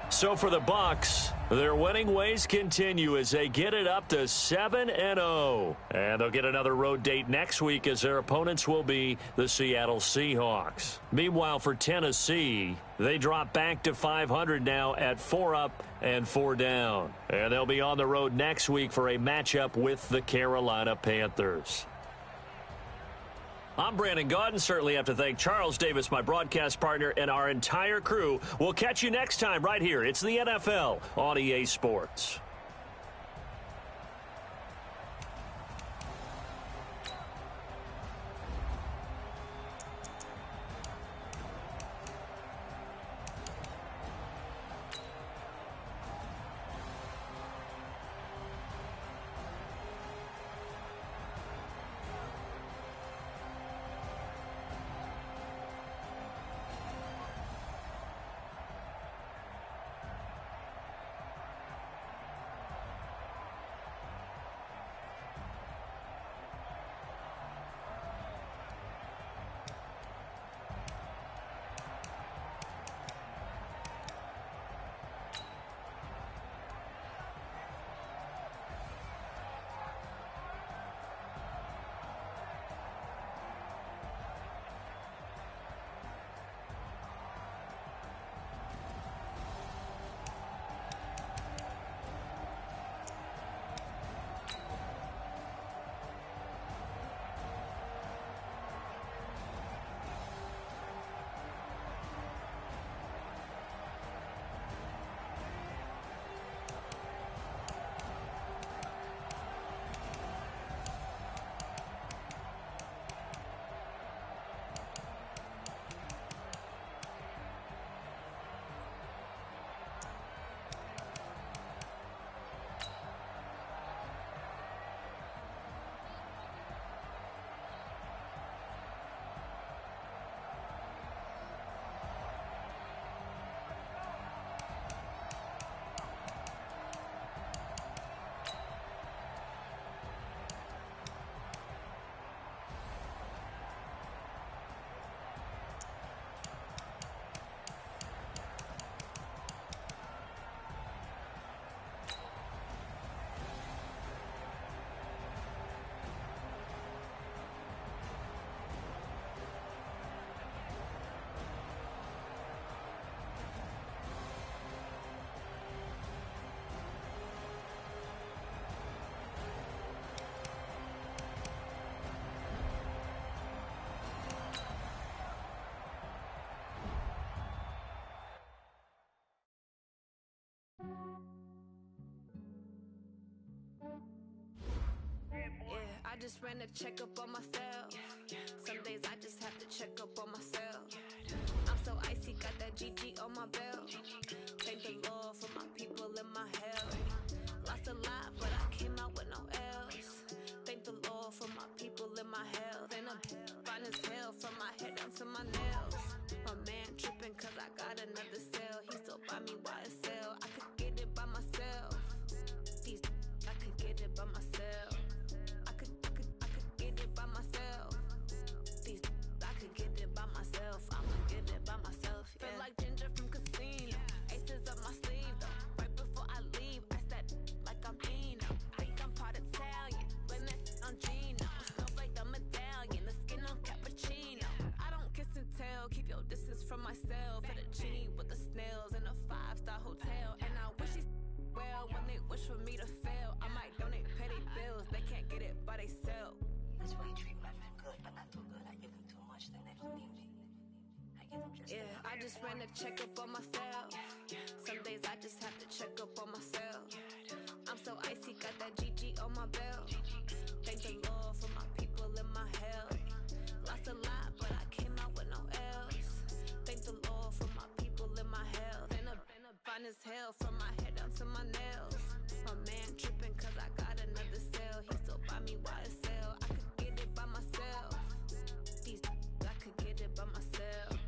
So for the Bucs, their winning ways continue as they get it up to 7-0. And they'll get another road date next week as their opponents will be the Seattle Seahawks. Meanwhile, for Tennessee, they drop back to 500 now at 4 up and 4 down. And they'll be on the road next week for a matchup with the Carolina Panthers. I'm Brandon Gaudin. Certainly have to thank Charles Davis, my broadcast partner, and our entire crew. We'll catch you next time right here. It's the NFL on EA Sports. just ran a checkup on myself. Some days I just have to check up on myself. I'm so icy, got that GG on my belt. Thank the Lord for my people in my hell. Lost a lot, but I came out with no L's. Thank the Lord for my people in my health. And I'm fine as hell from my head down to my nails. My man tripping cause I got another cell. He still buy me YSL. I could get it by myself. I could get it by myself. I could get it by myself. I could get it by myself. I'ma get it by myself. Yeah. Feel like Ginger from Casino. Aces up my sleeve though. Right before I leave, I said like I'm Dino. Think I'm part Italian. Blame that on Gino. Snowflake the medallion. The skin on cappuccino. I don't kiss and tell. Keep your distance from myself. Fettuccine with the snails in a 5-star hotel. And I wish he's well when they wish for me to fail. I might donate, pay their bills. They can't get it by they sell. That's why you treat women good, but not too good. I give them too much, then they don't need me. I give them just Yeah, I just ran a checkup on myself. Some days I just have to check up on myself. I'm so icy, got that GG on my belt. Thank the Lord for my people in my health. Lost a lot, but I came out with no L's. Thank the Lord for my people in my health. And I'm fine as hell from my head down to my nails. My man tripping cause I got another cell. He still buy me YSL. I could get it by myself. I could get it by myself.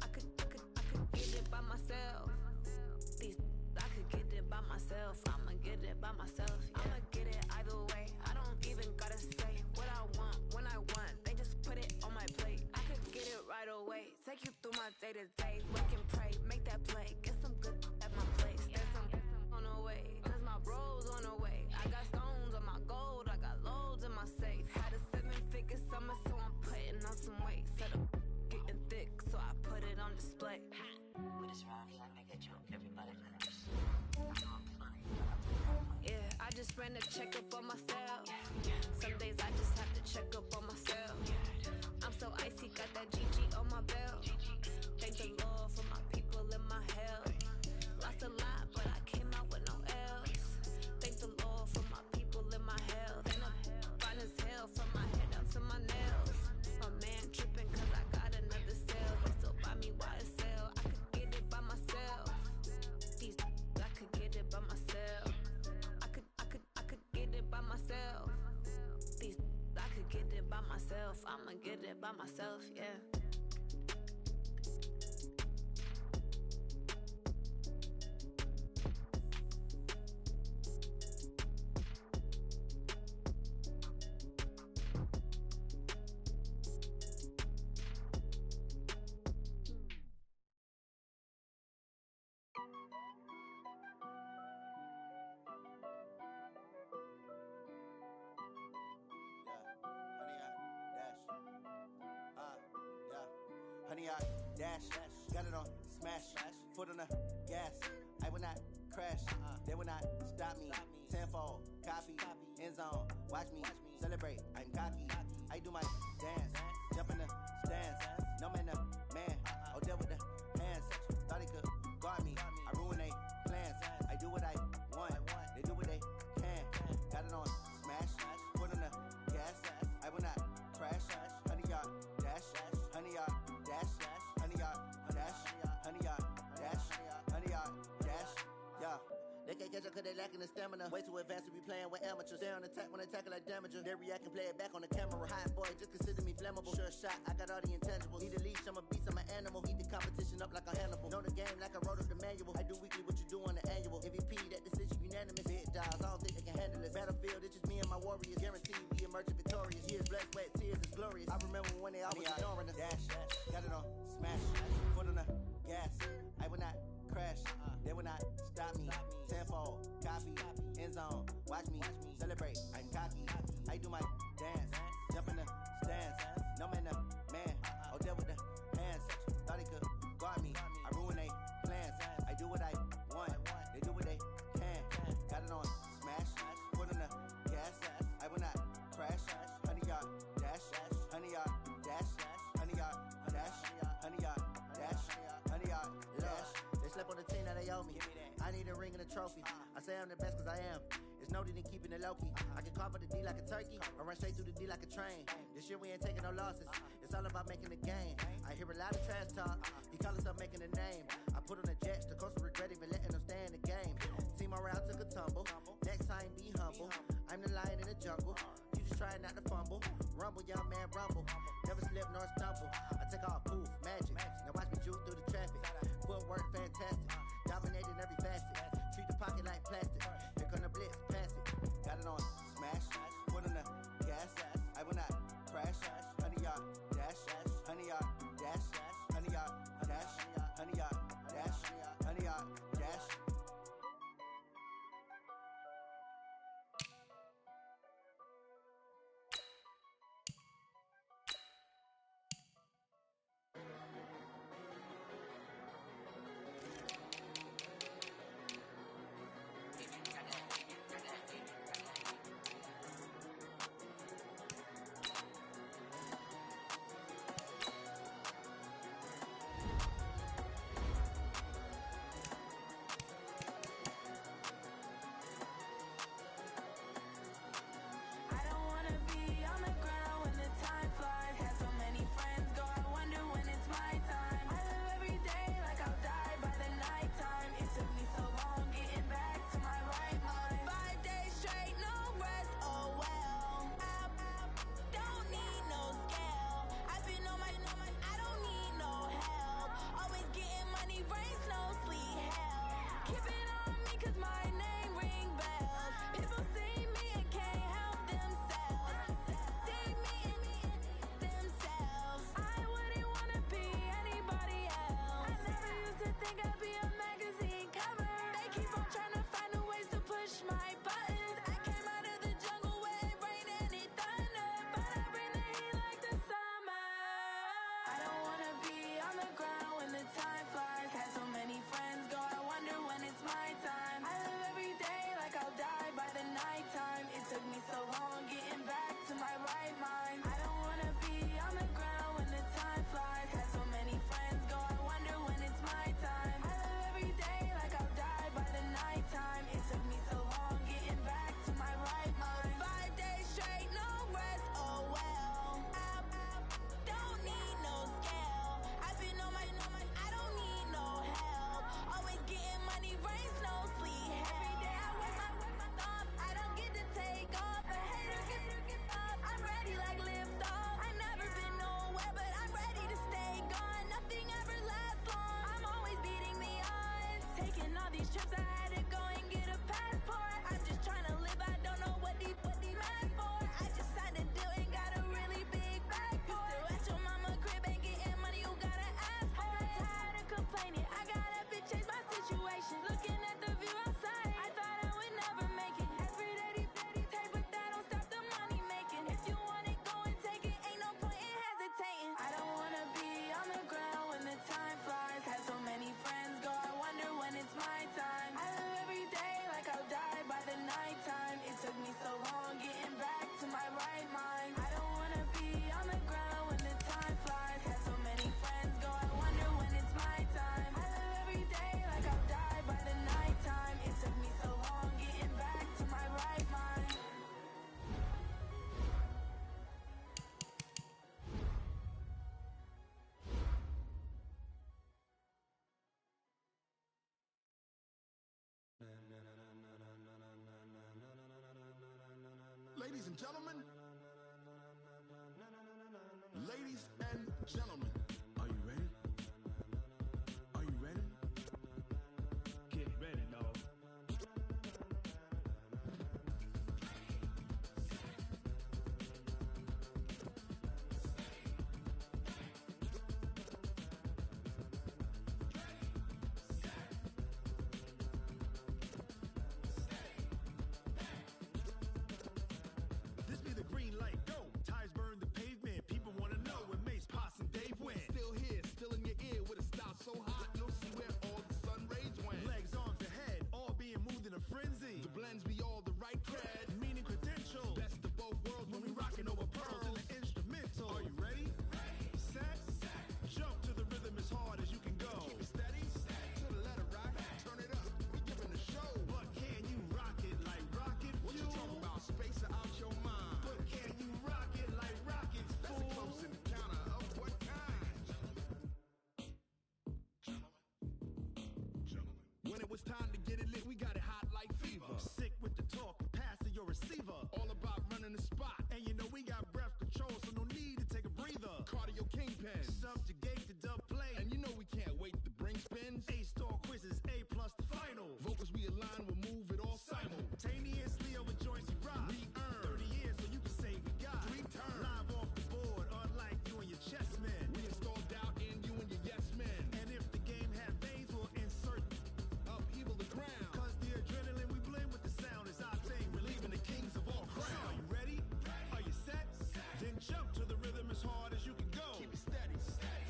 I could get it by myself. I could get it by myself. I'ma get it by myself. Yeah. I'ma get it either way. I don't even gotta say what I want when I want. They just put it on my plate. I could get it right away. Take you through my day to day. Work and pray, make that play. Get some good at my place. There's some on the way. Cause my bro's on the way. I got stones on my gold. I got loads in my safe. Had a 7-figure summer, so I'm putting on some weight. Set up getting thick, so I put it on display. With this round, I make a joke. Everybody laughs. Yeah, I just ran a checkup on myself. Some days I just have to check up on myself. I'm so icy, got that GG on my belt. Thank the Lord for my people in my health. Lost a lot, but I came out with no L's. Thank the Lord for my people in my health. And I'm fine as hell from my head down to my nails. My man tripping cause I got another cell. He still buy me YSL. I could get it by myself. I could get it by myself. I could get it by myself. I could get it by myself. I'ma get it by myself, yeah. Honey, I dash, got it on smash, foot on the gas. I will not crash, they will not stop me. Tenfold, copy, end zone, watch me celebrate. I'm cocky, I do my dance, jump in the stands. No man, man, oh there with the hands. Thought he could guard me, I ruin they plans. I do what I want, they do what they can. Got it on smash, foot on the gas. I will not crash, honey, y'all dash, honey, y'all dash, honey, y'all dash, honey, y'all dash, honey, y'all dash, yeah. They can't catch up cause they lacking the stamina. Way too advanced to be playing with amateurs. Stay on attack when they tackle like damager. They react and play it back on the camera. Hot boy, just consider me flammable. Sure shot, I got all the intangibles. Need a leash, I'm a beast, I'm an animal. Heat the competition up like a Hannibal. Know the game like I wrote up the manual. I do weekly what you do on the annual. MVP, that decision unanimous. Big dials, I don't think they can handle it. Battlefield, it's just me and my warriors. Guaranteed we emerge victorious. Years, blood, sweat, tears, it's glorious. I remember when they always ignoring us. Dash, got it on smash, foot on the gas. I will not crash, they will not stop me. Tenfold, copy, end zone, watch me celebrate. I'm cocky, I do my dance, jump in the stands. No man, man, oh there with the hands. Thought he could guard me, I ruin they plans. I do what I want, they do what they can. Got it on smash, foot on the gas. I will not crash, honey, y'all dash, honey, y'all dash, honey, y'all dash, honey, y'all dash, honey, y'all dash. They slept on the team that they owe me. I I need a ring and a trophy. I say I'm the best cause I am. It's noted in keeping it low-key. I can carve up the D like a turkey, or run straight through the D like a train. This year we ain't taking no losses. It's all about making the game. I hear a lot of trash talk. He call himself making a name. I put on the Jets, the coach will regret even letting them stay in the game. Team around took a tumble. Next time be humble. I'm the lion in the jungle. You just trying not to fumble. Rumble, young man, rumble. Never slip nor stumble. I take off, poof, magic. Now watch me juke through the traffic. Footwork fantastic. Dominating every facet. Treat the pocket like plastic. Here come the blitz, pass it. Got it on smash. Put on the gas. I will not crash. 100-yard dash. 100-yard dash. 100-yard dash. 100-yard dash. 100-yard dash. I don't wanna be on the ground when the time flies. Had so many friends go, I wonder when it's my time. I live every day like I'll die by the nighttime. It took me so long getting back to my right mind. 5 days straight, no rest, oh well. Don't need no scale. I've been on my, I don't need no help. Always getting money, rain, snow, sleet, hell. Keep it on me cause my name ring bells. People see me and can't help themselves. See me and themselves. I wouldn't wanna be anybody else. I never used to think I'd be a magazine cover. They keep on trying to find a ways to push my buttons. I came out of the jungle where it rained and it thunder, but I bring the heat like the summer. I don't wanna be on the ground when the time flies. Had so many friends go, I wonder when it's my time. I live every day like I'll die by the nighttime. It took me so long getting back to my right mind. I don't wanna be on the ground when the time flies. Had so many friends go, I wonder when it's my time. I live every day like I'll die by the nighttime. It took me so long getting back to my right mind. 5 days straight, no rest, oh well. Don't need no scale. I've been on my, I don't need no help. Always getting money, rain, snow, sleet, hell. Every day I work my thumb. I don't get to take off. A hater get up. I'm ready like lift off. I never been nowhere, but I'm ready to stay gone. Nothing ever lasts long. I'm always beating the odds. Taking all these trips, I had to go and get a passport. I'm just trying to live. I don't know what these mad for. I just signed a deal and got a really big bag for it. Still at your mama crib ain't getting money, you gotta ask for it. I'm tired of complaining. I got up and changed my situation. Looking at the view outside, I thought I would never make it. Every day they take, but that don't stop the money making. If you want it, go and take it. Ain't no point in hesitating. I don't wanna be on the ground when the time flies. Had so many friends go, I wonder when it's my time. I live every day like I'll die by the nighttime. It took me so long getting back to my right mind. I don't wanna be on the ground when the time flies. Had so many friends go, I wonder when it's my time. I live every day like I'll die by the nighttime. It took me so long getting back to my right mind. Ladies and gentlemen, ladies and gentlemen, are you ready? Are you ready? Get ready, dog. This be the in the spot. And you know we got breath control, so no need to take a breather. Cardio kingpin, subjugate the dub play. And you know we can't wait to bring spins. A-star quizzes, A plus the final. Vocals we align, we'll move it all simultaneously over joints we rock. We earn 30 years, so you can say we got 3 turns. Live off the board, unlike you and your chess men. We install doubt in you and your yes men. And if the game had veins, we'll insert upheaval the ground. Cause the adrenaline we blend with the sound is our thing, relieving the kings of all crowns. So are you ready? Are you set? Then jump to the rhythm as hard as you can go. Keep it steady,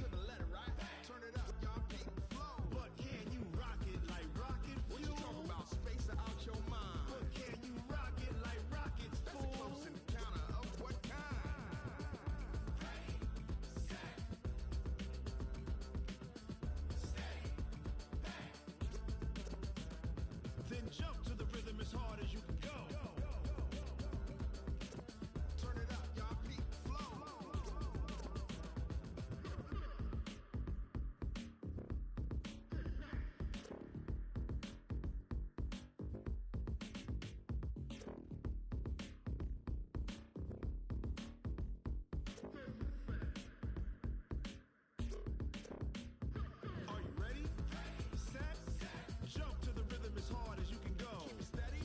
to the letter, right? Turn it up, y'all keep the flow. But can you rock it like rocket fuel? What you talking about? Space out your mind. But can you rock it like rockets, fool? That's a close encounter of what kind? Ready, set, steady, back. Then jump to the rhythm as hard as you can go. Turn it up, y'all keep the flow. Are you ready? Set, jump to the rhythm as hard as you can go. Keep it steady,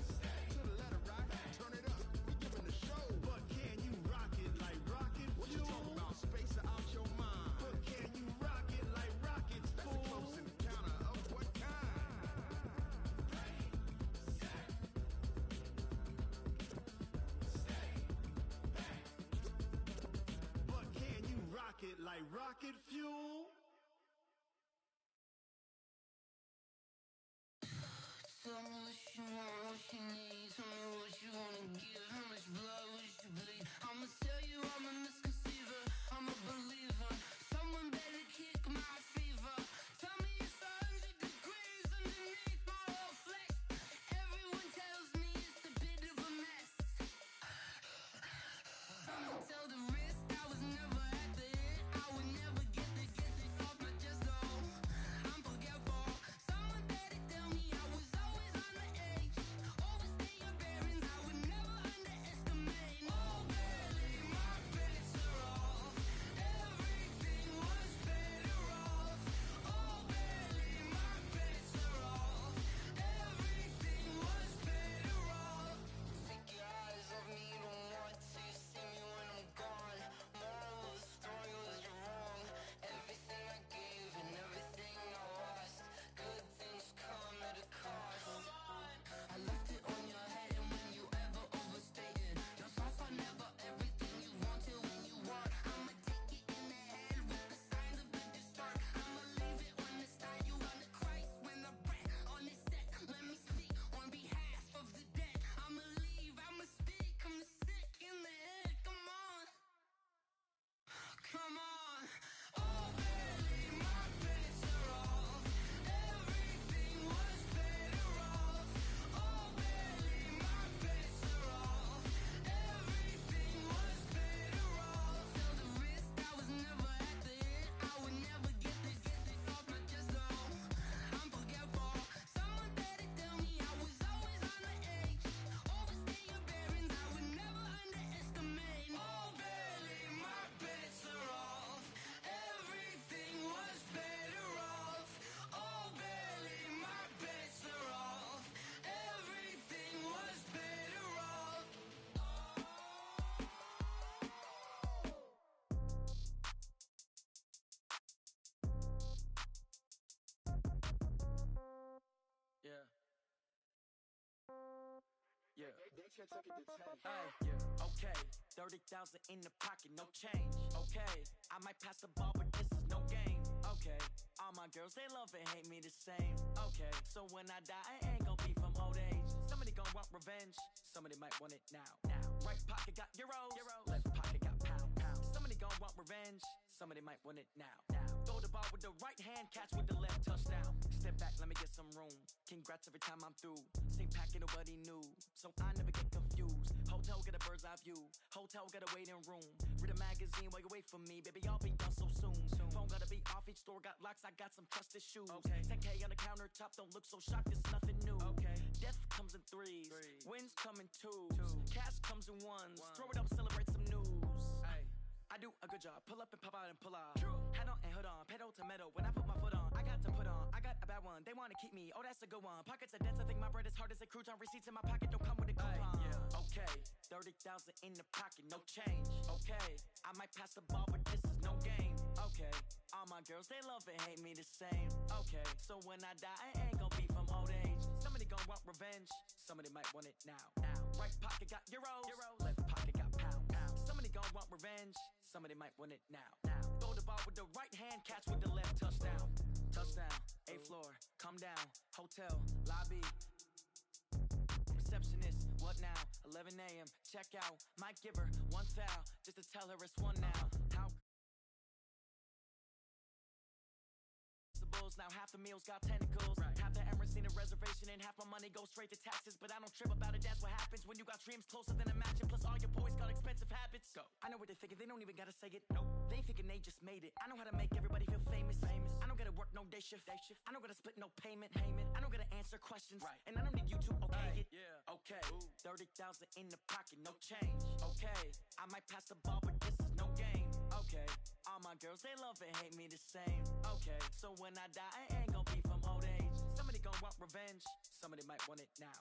to the letter, right? Turn it up, we giving the show. But can you rock it like rocket fuel? What you talking about? Space out your mind. But can you rock it like rockets, fool? That's a close encounter of what kind? Ready, set, steady, back. But can you rock it like rocket fuel? Tell me what you want, what you need. Tell me what you wanna give. How much blood would you bleed? I'ma tell you I'm a misconceiver. I'm a believer. Someone better kick my fever. Tell me it's 100 degrees underneath my whole flesh. Everyone tells me it's a bit of a mess. I'ma tell the risk I was never at the hit. I would never get this off my chest though. I'm forgetful. Someone better tell me I was always on the edge. Overstay your bearings, I would never underestimate. Oh, barely, my bets are off. Everything was better off. Oh, barely, my bets are off. Everything was better off. Take your eyes off me, don't want to see me when I'm gone. Moral of the story was you're wrong. Everything I gave and everything I lost. Good things come at a cost. I left it on your head, and when you ever overstay it, your thoughts are never everything you wanted when you want. I'ma take it in the head with the signs of the distort. I'ma leave it on the side. You on the Christ when the breath on this set. Let me speak on behalf of the dead. I'ma leave, I'ma speak. I'm sick in the head. Come on. Come on. Oh, barely, my bets are off. Everything was better off. Oh, barely, my bets are off. Everything was better off. Tell the risk I was never at the hit. I would never get this off my chest though. I'm forgetful. Someone better tell me I was always on the edge. Overstay your bearings, I would never underestimate. Oh, barely, my bets are off. Everything was better off. Oh, barely, my bets are off. Everything was better off. Yeah. Yeah. Yeah. Okay. 30,000 in the pocket, no change. Okay. I might pass the ball, but this is no game. Okay. All my girls, they love and hate me the same. Okay. So when I die, I ain't gon' be from old age. Somebody gon' want revenge. Somebody might want it now. Right pocket got euros. Left pocket got pound. Somebody gon' want revenge. Somebody might want it now. Throw the ball with the right hand, catch with the left, touchdown. Step back, let me get some room. Congrats every time I'm through. Same packet, nobody knew, so I never get confused. Hotel get a bird's eye view. Hotel got a waiting room. Read a magazine while you wait for me, baby. I'll be done so soon. Phone gotta be off. Each store got locks. I got some trusted shoes. Okay. 10K on the countertop. Don't look so shocked. It's nothing new. Okay. Death comes in threes. Wins come in twos. Cash comes in ones. Throw it up, celebrate some news. I do a good job. Pull up and pop out and pull out. Head on and hood on. Pedal to metal. When I put my foot on, I got to put on. I got a bad one. They want to keep me. Oh, that's a good one. Pockets are dense. I think my bread is hard as a crouton. Receipts in my pocket don't come with a coupon. Okay. 30,000 in the pocket. No change. Okay. I might pass the ball, but this is no game. Okay. All my girls, they love and hate me the same. Okay. So when I die, I ain't gonna be from old age. Somebody gonna want revenge. Somebody might want it now. Right pocket got euros. Left pocket got pounds. Somebody gonna want revenge. Somebody might want it now. Throw the ball with the right hand, catch with the left. Touchdown. Touchdown. 8th floor. Come down. Hotel. Lobby. Receptionist. What now? 11 a.m. Check out. Might give her one foul just to tell her it's one now. How? Now half the meals got tentacles. Half the Emirates need a reservation and half my money goes straight to taxes. But I don't trip about it, that's what happens when you got dreams closer than a mansion. Plus all your boys got expensive habits. Go. I know what they're thinking, they don't even gotta say it. Nope. They thinking they just made it. I know how to make everybody feel famous. I don't gotta work no day shift. I don't gotta split no payment. I don't gotta answer questions. And I don't need you to okay it. Okay. 30,000 in the pocket, no change. Okay. I might pass the ball, but this is no game. Okay. All my girls, they love and hate me the same. Okay. So when I die, I ain't gonna be from old age. Somebody gonna want revenge. Somebody might want it now.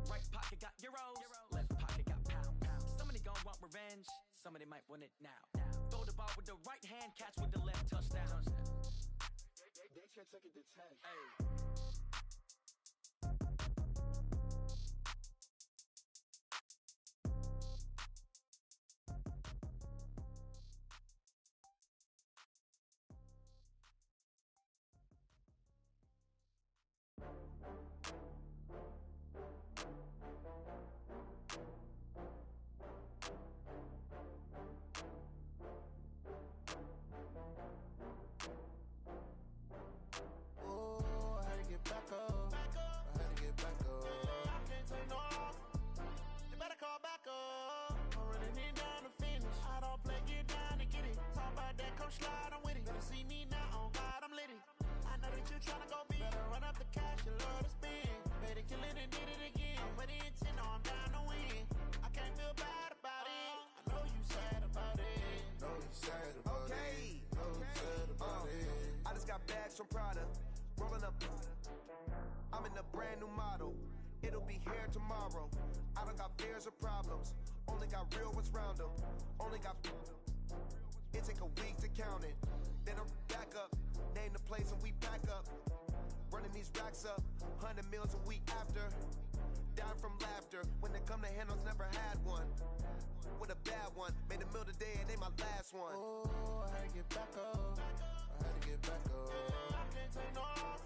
Right pocket got euros. Left pocket got pounds. Somebody gonna want revenge. Somebody might want it now. Throw the ball with the right hand, catch with the left. Touchdown. They can't take it to 10. From Prada, rolling up. I'm in a brand new model. It'll be here tomorrow. I don't got fears or problems. Only got real ones round them. Only got. It take a week to count it. Then I'm back up. Name the place and we back up. Running these racks up. 100 meals a week after. Down from laughter. When they come to handles, never had one. With a bad one. Made a meal today and ain't my last one. Oh, I had to get back up. I had to get back up. I can't take no off.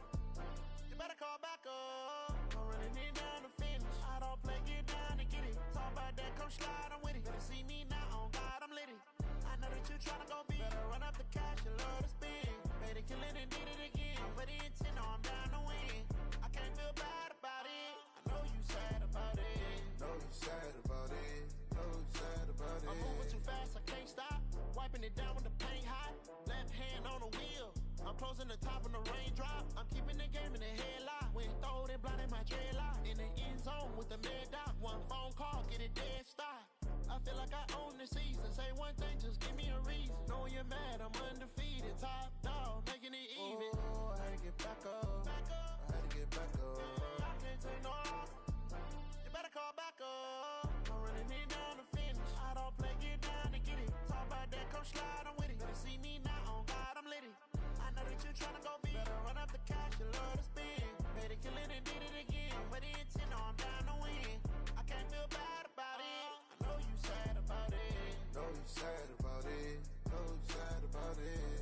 You better call back up. I'm running it down to finish. I don't play, get down and get it. Talk about that, come slide, I'm with it. Better see me now, on God, I'm litty. I know that you tryna go big. Better run up the cash, you love to spend. Made a killing and did it again. But the intent, no, I'm down to win. I can't feel bad about it. I know you sad about it. Know you sad about it. Know you sad about it. I'm moving too fast, I can't stop. Wiping it down with the paint hot. Left hand on the wheel. I'm closing the top when the raindrop. I'm keeping the game in the headlock. When throwed and blinded my dreadlock. In the end zone with the mad dot. One phone call, get it dead stop. I feel like I own the season. Say one thing, just give me a reason. Knowing you're mad, I'm undefeated. Top dog, making it even. Oh, I had to get back up. I had to get back up. I can't take no off. You better call back up. I'm running it down to finish. I don't play, get down to get it. Talk about that, come slide, I'm with it. Better see me now, on God, I'm litty. I know that you tryna go big. Better run up the cash, you love to spend. Made a killing and did it again. But the intent, no, I'm down to win. I can't feel bad about it. I know you sad about it. Know you sad about it. Know you sad about it.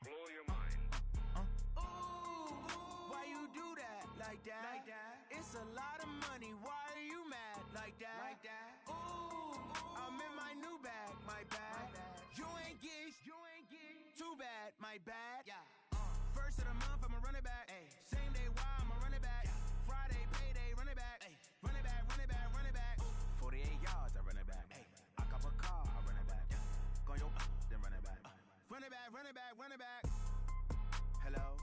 Blow your mind. Why you do that like that? It's a lot of money. Why are you mad like that? my bad. Yeah. First of the month, I'ma run it back. Ay. Same day, why I'ma run it back. Yeah. Friday, payday, run it back. Ay. Run it back, run it back, run it back. 48 yards, I run it back. Ay. I cop a car, I run it back. Go yo, then run it back. Run it back, run it back, run it back. Hello?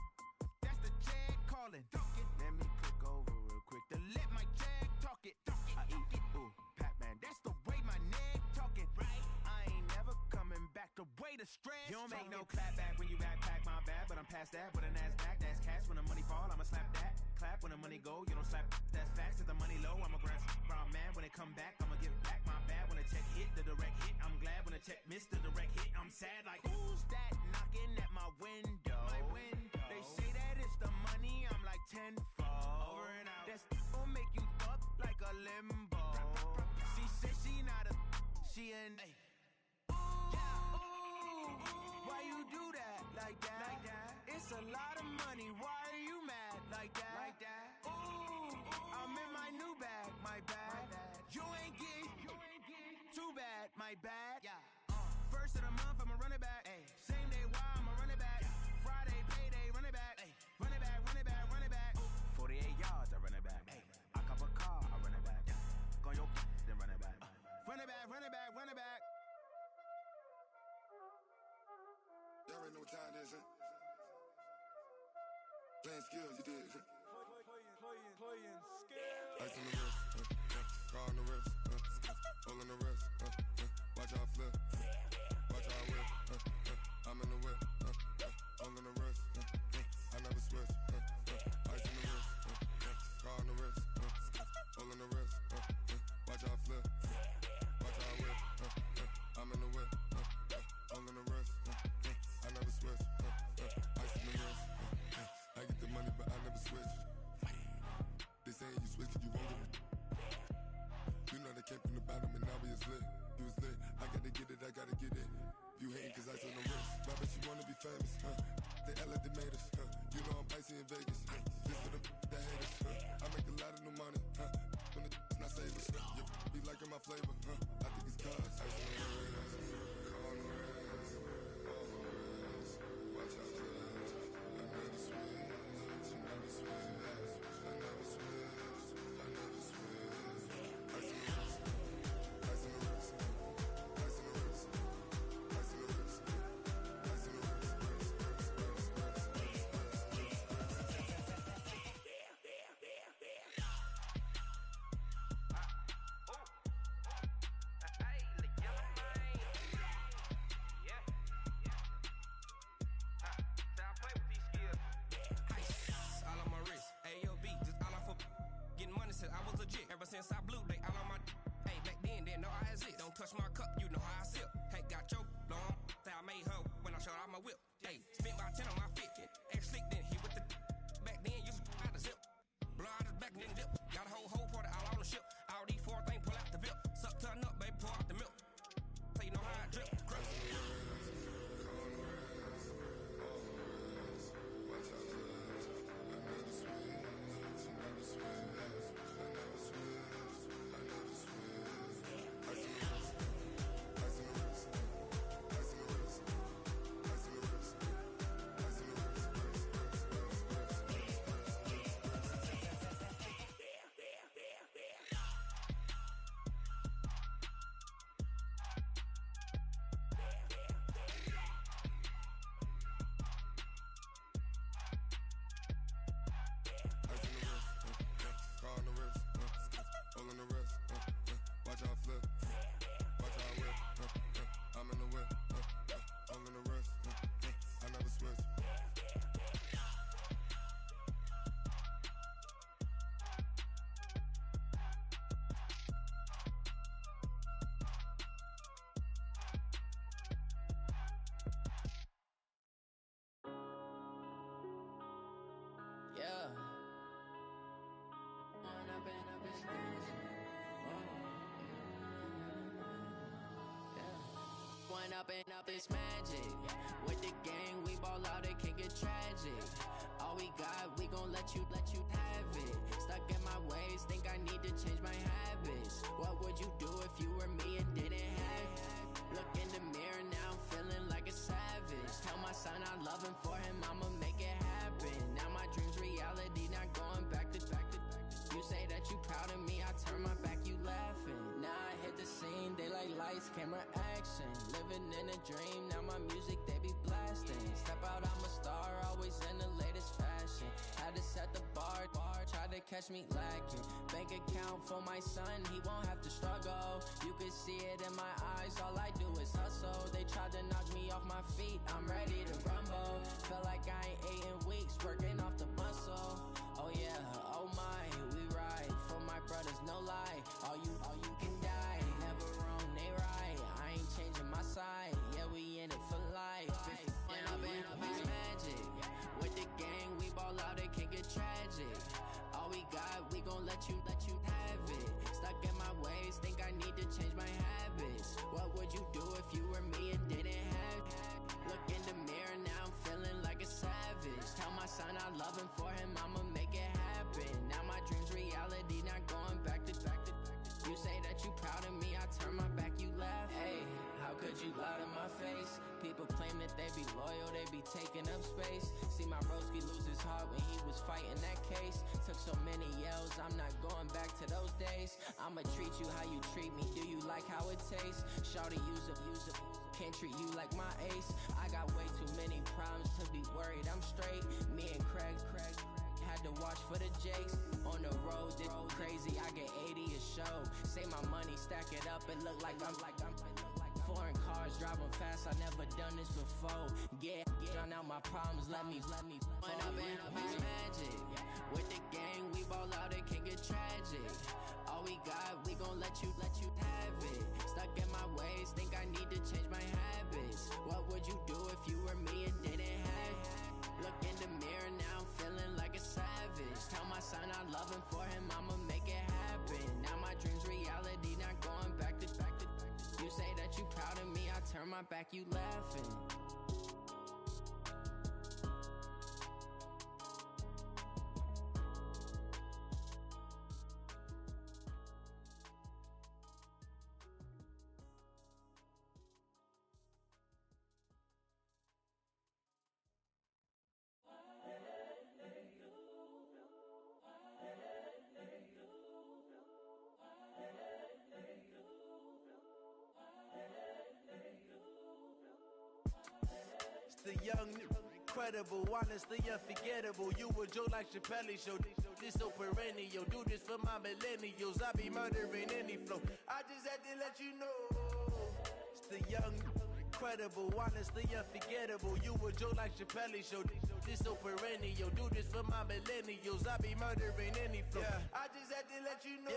That's the Jag calling. Let me click over real quick to let my Jag talk it. I eat it. Ooh, Pac-Man, that's the way my neck talking. Right? I ain't never coming back. The way the stress. You don't make no clap back when you backpack my bad, but I'm past that with a NASDAQ. That's cash when the money fall, I'ma slap that. Clap when the money go, you don't slap. That's facts. If the money low, I'ma grab brown man. When it come back, I'ma give back my bad. When the check hit, the direct hit. I'm glad when the check missed the direct hit. I'm sad like who's that knocking at my window? My window. They say that it's the money. I'm like tenfold. Over and out. That's gon' make you up like a limbo. She said she not a. She an. Why you do that like that? Like that? It's a lot of money. Why are you mad like that? Like that? Ooh, I'm in my new bag. My bad. You ain't getting too bad. My bad. Yeah. First of the month, I'ma run it back. Ay. Same day, why I'ma run it back. Friday, payday, run it back. Ay. Run it back, run it back, run it back. 48 yards, I run it back. Ay. I cop a car, I run it back. Go yo, then run it back. Run it back, run it back, run it back. Y'all already know what time it is, huh? Playing skills, you did. Playing skills. Ice on the wrist, car on the wrist, hole in the wrist, watch how I flip, watch how I whip, I'm in the whip, hole in the wrist, I never switch, ice on the wrist, car on the wrist, hole in the wrist, watch how I flip, watch how I whip, I'm in the whip, hole in the wrist, I never switch, ice on the wrist, I get the money but I never switch. They saying you switch 'cause you won't get it. You know they came from the bottom and now we is lit. You was lit, I gotta get it, I gotta get it. You hating 'cause I on the wrist. My bitch, you wanna be famous, huh? They act like they made us, huh? You know I'm icy in Vegas, This for the that hate us, I make a lot of new money, When the not save us, You be liking my flavor, I think it's cause ice on the wrist, car on the wrist, all on the wrist. Watch out, cuz I never switch, I never switch. I never switch, I never switch. Ice in the wrist, ice in the wrist, ice in the wrist, ice in the wrist, ice in the I was legit. Ever since I blew, they all on my. Hey, back then, didn't know I exist. Don't touch my cup, you know how I sip. Hey, got your long. Say I made her when I showed out my whip. Hey, spent about 10 on my fit. Ex slick, then he with the. Back then, used to out the zip. Blow out his back, then dip. Got a whole party all on the ship. All these four things pull out the VIP. Suck, turn up, baby, pour out the milk. So you know how I drip. Crush. Yeah. One up and up is crazy. Yeah. One up and up is magic. With the gang, we ball out, it can get tragic. All we got, we gon' let you have it. Stuck in my ways, think I need to change my habits. What would you do if you were me and didn't have it? Look in the mirror, now I'm feeling like a savage. Tell my son I love him camera action. Living in a dream, now my music they be blasting. Step out, I'm a star, always in the latest fashion. Had to set the bar, try to catch me lacking. Bank account for my son, he won't have to struggle. You can see it in my eyes, all I do is hustle. They tried to knock me off my feet, I'm ready to rumble. Feel like I ain't ate in weeks, working off the muscle. Oh yeah, oh my, we ride for my brothers, no lie. All you can die, never wrong, they right. I ain't changing my side, yeah, we in it for life. It's magic. With the gang, we ball out, it can get tragic. All we got, we gon' let you have it. Stuck in my ways, think I need to change my habits. What would you do if you were me and didn't have it? Look in the mirror, now I'm feeling like a savage. Tell my son I love him, for him I'ma make it happen. Now my dream's reality, not going back to. You say that you proud of me, I turn my back, you laugh. Hey, how could you lie to my face? People claim that they be loyal, they be taking up space. See my broski lose his heart when he was fighting that case. Took so many yells, I'm not going back to those days. I'ma treat you how you treat me, do you like how it tastes? Shawty, use up, can't treat you like my ace. I got way too many problems to be worried, I'm straight. Me and Craig had to watch for the Jakes. On the road, this crazy, I get 80 a show. Say my money, stack it up, it look like I'm foreign cars, driving fast, I never done this before. Yeah, drown out my problems, let me When up in it's magic. With the gang, we ball out, it can get tragic. All we got, we gon' let you have it. Stuck in my ways, think I need to change my habits. What would you do if you were me and didn't have it? Look in the mirror, now I'm feeling like a savage. Tell my son I love him, for him I'ma make it happen. Now my dream's reality, not going back to. You say that you proud of me, I turn my back, you laughing. The young, incredible, honestly unforgettable. You a Joe like Chappelle show. This so perennial. Do this for my millennials. I be murdering any flow. I just had to let you know. It's the young, incredible, honestly unforgettable. You a Joe like Chappelle show. This so perennial. Do this for my millennials. I be murdering any flow. Yeah. I just had to let you know.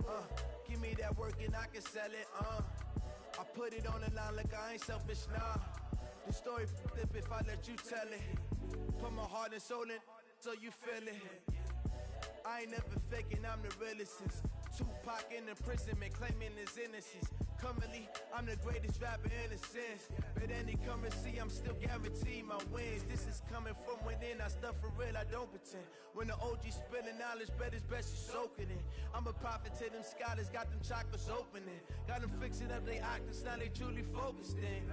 Yeah. Give me that work and I can sell it. I put it on the line like I ain't selfish, nah. The story flip if I let you tell it. Put my heart and soul in so you feel it. I ain't never faking, I'm the realest since Tupac in imprisonment, claiming his innocence. Currently, I'm the greatest rapper in a sense. But any currency, I'm still guaranteed my wins. This is coming from within, I stuff for real, I don't pretend. When the OG spilling knowledge, bet it's best you soak it in. I'm a prophet to them scholars, got them chakras opening. Got them fixing up they octaves, now they truly focused in.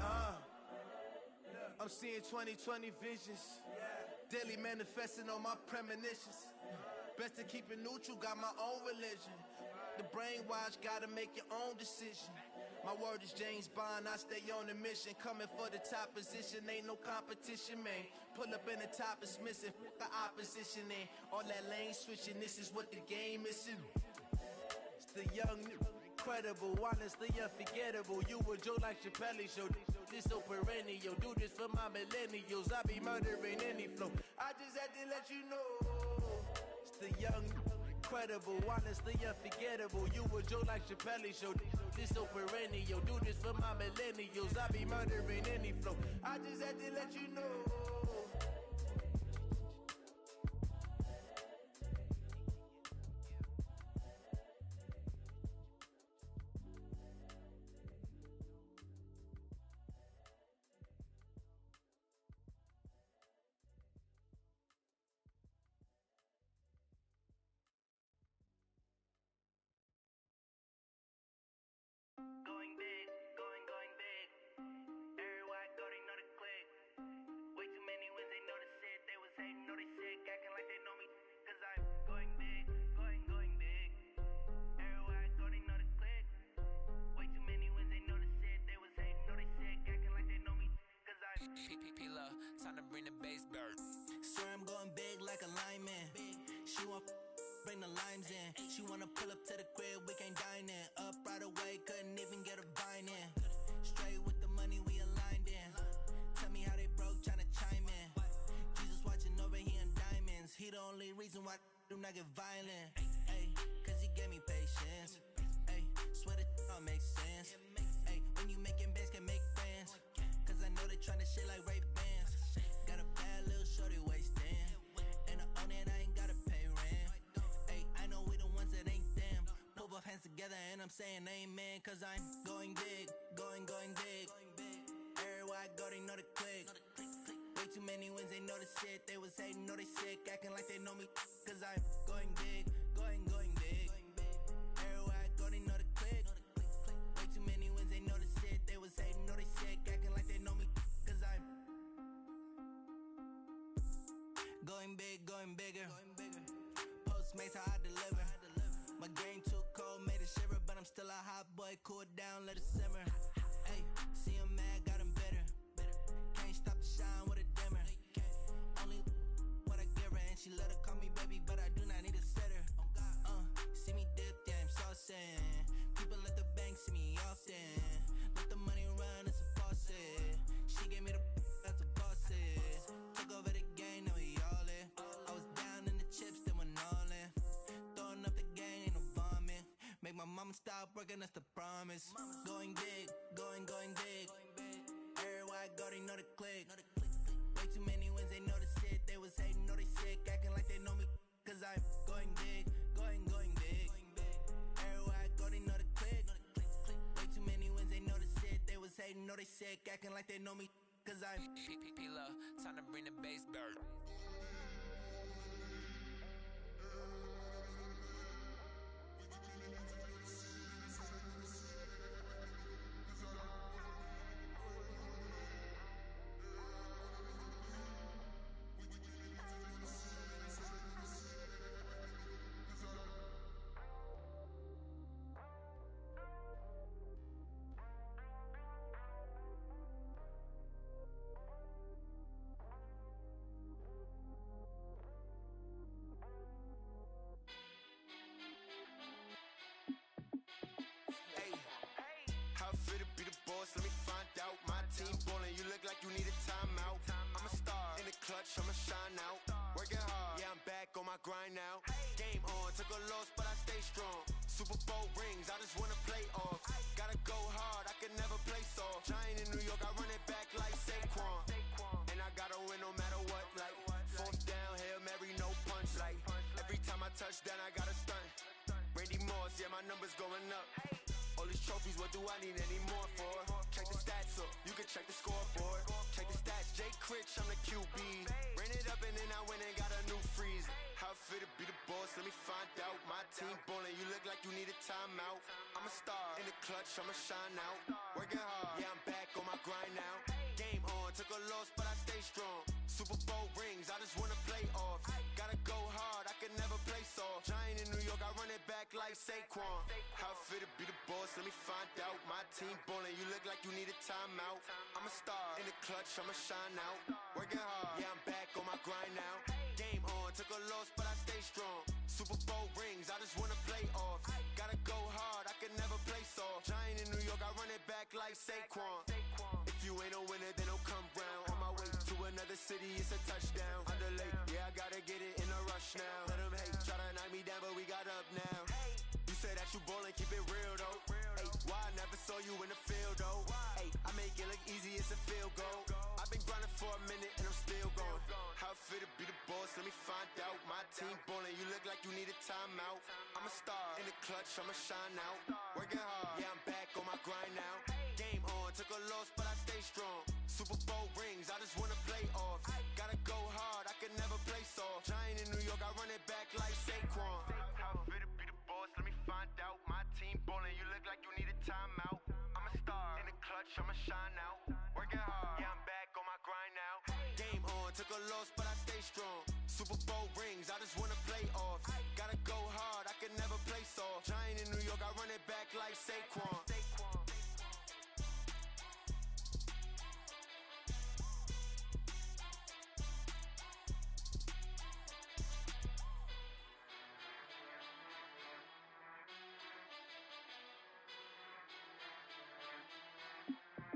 I'm seeing 2020 visions. Daily manifesting on my premonitions. Best to keep it neutral, got my own religion. The brainwash, gotta make your own decision. My word is James Bond, I stay on a mission. Coming for the top position, ain't no competition, man. Pull up in the top is missing, the opposition in. All that lane switching, this is what the game is. It's the young, incredible, honestly unforgettable. You a Joe like Chappelle show. This so perennial. Do this for my millennials. I be murdering any flow. I just had to let you know. It's the young, incredible, honestly unforgettable. You a Joe like Chappelle show. This so perennial. Do this for my millennials. I be murdering any flow. I just had to let you know. Going big, going big. Everywhere I go, they know the click. Way too many wins. P-P-P-Love, time to bring the bass bird. Swear I'm going big like a lineman. She want bring the limes in. She wanna pull up to the crib, we can't dine in. Up right away, couldn't even get a vine in. Straight with the money, we aligned in. Tell me how they broke, tryna chime in. Jesus watching over, he in diamonds. He the only reason why do not get violent. Ay, cause he gave me patience. Ay, swear that all makes sense. Ay, when you making bands, can make friends. Cause I know they tryna shit like Ray Bans. Got a bad little shorty wasting. And I own it, I ain't gotta pay rent. Ay, I know we the ones that ain't them. Pull both hands together and I'm saying amen. Cause I'm going big, going big. Everywhere I go, they know the click. Way too many wins, they know the shit. They was hating, know they sick, acting like they know me. Cause I'm going big, going big. Everywhere I go, they know the click. Way too many wins, they know the shit. They was hating, know they sick, acting like they know me. Cause I'm going big, going bigger. Postmates, how I deliver. My game too cold, made it shiver. But I'm still a hot boy, cool it down, let it simmer. Hey, see him mad, got him bitter. Can't stop the shine with a dimmer. Only what I give her, and she let her call me baby, but I do not need a sitter. See me dip, yeah, I'm saucing. People at the bank see me often. Let the money run, it's a faucet. She gave me the that's a bosses. Took over the game, now we all in. I was down in the chips, then went all in. Throwing up the game, ain't no vomit. Make my mama stop working, that's the promise. Going big, going big. Everywhere I go, they know the click. Way too many wins, they know the shit. They was hating, know they sick, acting like they know me. Cause I'm going big, going big. Everywhere I go, they know the click. Way too many wins, they know the shit. They was hating, know they sick, acting like they know me. Cause I'm P-P-P-Love, time to bring the bass bird. How fit to be the boss? Let me find out. My team ballin', you look like you need a timeout. I'm a star in the clutch, I'ma shine out. Working hard, yeah, I'm back on my grind now. Game on, took a loss, but I stay strong. Super Bowl rings, I just wanna play off. Gotta go hard, I can never play soft. Giant in New York, I run it back like Saquon. And I gotta win no matter what. Like fourth down, Hail Mary, no punch. Like every time I touch down, I gotta stunt. Randy Moss, yeah, my numbers going up. All these trophies, what do I need any more for? Check the stats up, you can check the scoreboard. Check the stats, Jay Critch, I'm the QB. Ran it up and then I went and got a new freeze. How fit to be the boss, let me find out. My team ballin', you look like you need a timeout. I'm a star in the clutch, I'ma shine out. Working hard, yeah, I'm back on my grind now. Game on, took a loss, but I stay strong. Super Bowl rings, I just wanna play off. Gotta go hard, I can never play soft. Giant in New York, I run it back like Saquon. How fit to be the boss, let me find out. My team ballin', you look like you need a timeout. I'm a star in the clutch, I'ma shine out. Working hard, yeah, I'm back on my grind now. Game on, took a loss, but I stay strong. Super Bowl rings, I just wanna play off. Gotta go hard, I can never play soft. Giant in New York, I run it back like Saquon. If you ain't a winner, then don't come round. On my way to another city, it's a touchdown. Underlay, yeah, I gotta get it in a rush now. Let them hate, try to knock me down, but we got up now. You say that you ballin', keep it real though. Hey, why I never saw you in the field though? Hey, I make it look easy, it's a field goal. I've been grinding for a minute and I'm still going. How fit to be the boss, let me find out. My team ballin', you look like you need a timeout. I'm a star in the clutch, I'ma shine out. Working hard, yeah, I'm back on my grind now. Game on, took a loss, but I stay strong. Super Bowl rings, I just wanna play off. Gotta go hard, I can never play soft. Giant in New York, I run it back like Saquon. How fit to be the boss, let me find out. My team ballin', you look like you need a timeout. I'm a star in the clutch, I'ma shine out. Working hard, yeah, I'm back on my grind now. Game on, took a loss, but I stay strong. Super Bowl rings, I just wanna play off. Gotta go hard, I can never play soft. Giant in New York, I run it back like Saquon.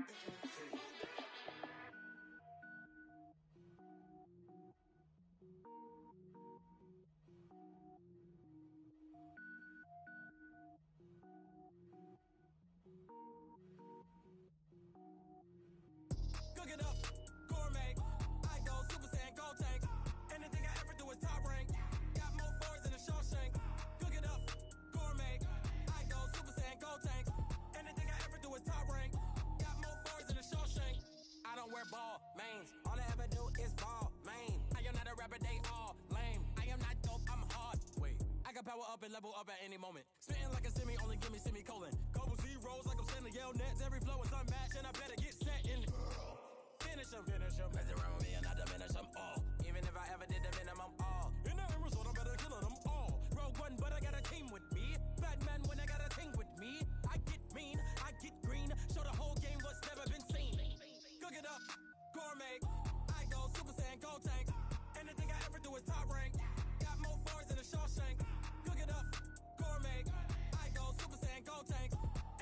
Cook it up, gourmet. I go Super Saiyan, gold tank. Anything I ever do is top rank. Got more boys than a Shawshank. Cook it up, gourmet. I go Super Saiyan, gold tank. Anything I ever do is top rank. Got more boys than a Shawshank. I don't wear ball mains. All I ever do is ball main. I am not a rapper, they all lame. I am not dope, I'm hard. Wait, I can power up and level up at any moment. Spitting like a semi, only give me semicolon. Couple zeros like I'm sending yell nets. Every flow is unmatched and I better get set in. Finish them. Mess around with me and I diminish them all. Even if I ever did the minimum all. In the result, I'm better killing them all. Rogue One, but I got a team with me. Batman when I got a thing with me. I get mean, I get green. Show the whole game what's never been seen. Cook it up, gourmet. I go Super Saiyan, gold tank. Anything I ever do is top rank. Got more bars than a Shawshank. Cook it up, gourmet. I go Super Saiyan, gold tank.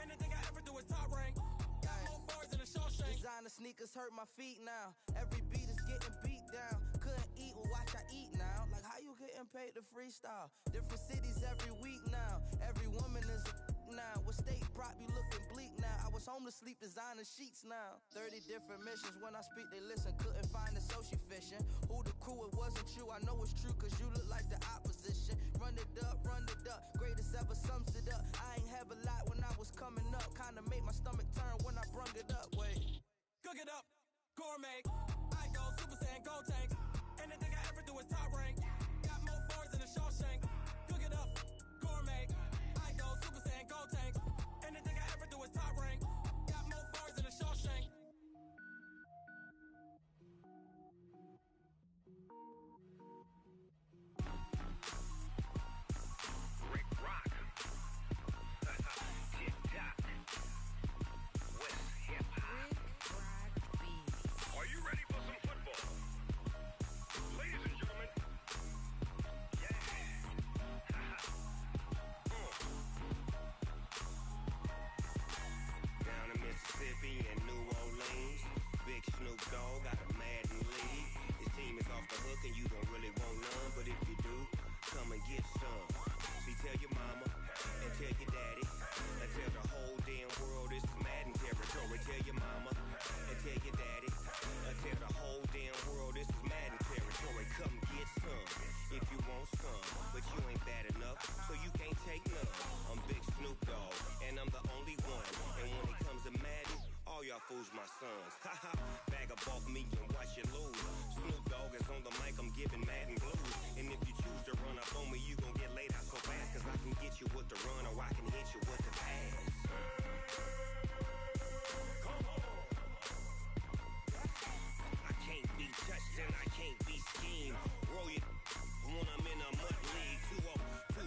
Anything I ever do is top rank. Got more bars than a Shawshank. Designer sneakers hurt my feet now. Every beat is getting beat down. Couldn't eat, well watch I eat now. Like how you getting paid to freestyle? Different cities every week now. Every woman is a now. With state prop you looking bleak now. I was home to sleep designer sheets now. 30 different missions. When I speak they listen. Couldn't find the social fishing. Who the crew, it wasn't you. I know it's true cause you look like the opposition. Run it up. Greatest ever sums it up. I ain't have a lot when I was coming up. Kinda made my stomach turn when I brung it up. Wait. Cook it up, gourmet. I go Super Saiyan, gold tank. Anything I ever do is top rank. Got more bars than a Shawshank. Cook it up, gourmet. I go Super Saiyan, gold tank. Anything I ever do is top rank. Got more bars than a Shawshank. Rick Rock. Tip-top. West hip-hop. Are you ready for some football? Ladies and gentlemen. Yeah. Down in Mississippi and New Orleans, Big Snoop Dogg got a Madden league. His team is off the hook and you don't really want none, but if you do, come and get some. See, tell your mama and tell your daddy and tell the whole damn world this is Madden territory. Tell your mama and tell your daddy and tell the whole damn world this is Madden territory. Come get some if you want some, but you ain't bad enough, so you can't take none. I'm Big Snoop Dogg and I'm the only one. And when it comes to Madden, all y'all fools my sons. Haha, bag up off me and watch you lose. Snoop Dogg is on the mic, I'm giving Madden blues. And if you choose to run up on me, you gon' get laid out so fast. Cause I can get you with the run or I can hit you with the pass. Come on. I can't be touched and I can't be schemed. Roll you when I'm in a mud league. 2-0, 2-0,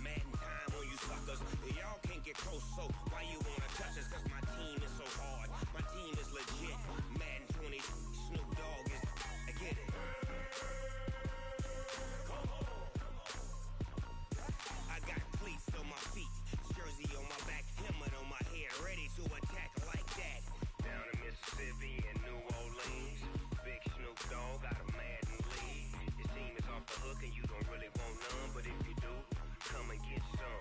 Madden time on you suckers. Y'all can't get close, so why you wanna touch us? Cause my team is so hard, my team is legit. Madden 20, Snoop Dogg is, I get it. Come on. I got cleats on my feet, jersey on my back, helmet on my head, ready to attack like that. Down in Mississippi and New Orleans, Big Snoop Dogg got a Madden league. His team is off the hook and you don't really want none, but if you do, come and get some.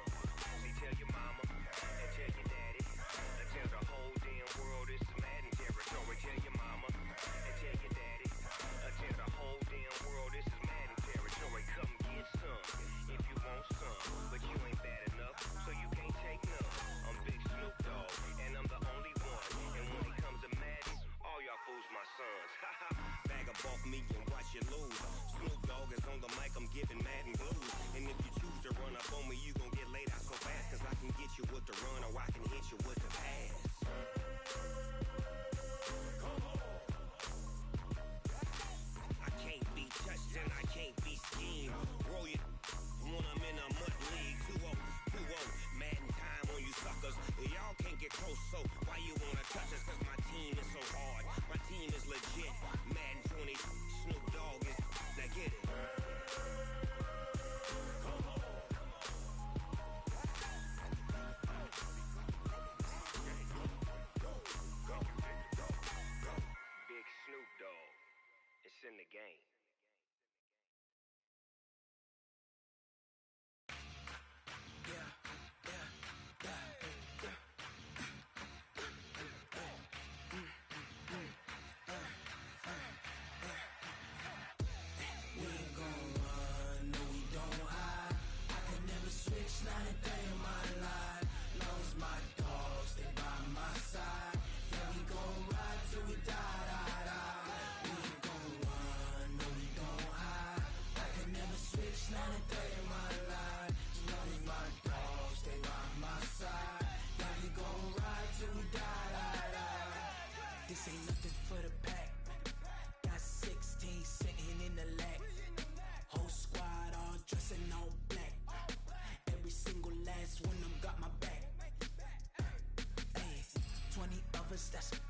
See, tell your mama and tell your daddy and tell the whole damn world this is Madden territory. Tell your mama and tell your daddy and tell the whole damn world this is Madden territory. Come get some if you want some, but you ain't bad enough, so you can't take none. I'm Big Snoop Dogg and I'm the only one. And when it comes to Madden, all y'all fools my sons. Haha, bag up off me and watch you lose. Snoop Dogg is on the mic, I'm giving Madden blues. And if you choose to run up on me, you gon' get laid out so fast. Cause I can get you with the run or I can hit you with the pass. Come on. I can't be touched and I can't be schemed. Roll you when I'm in a mud league. 2-0, 2-0, Madden time on you suckers. Y'all can't get close, so why you wanna touch us? Cause my team is so hard, my team is legit. Madden 20, Snoop Dogg is, now get it. Come on. Go, go, go.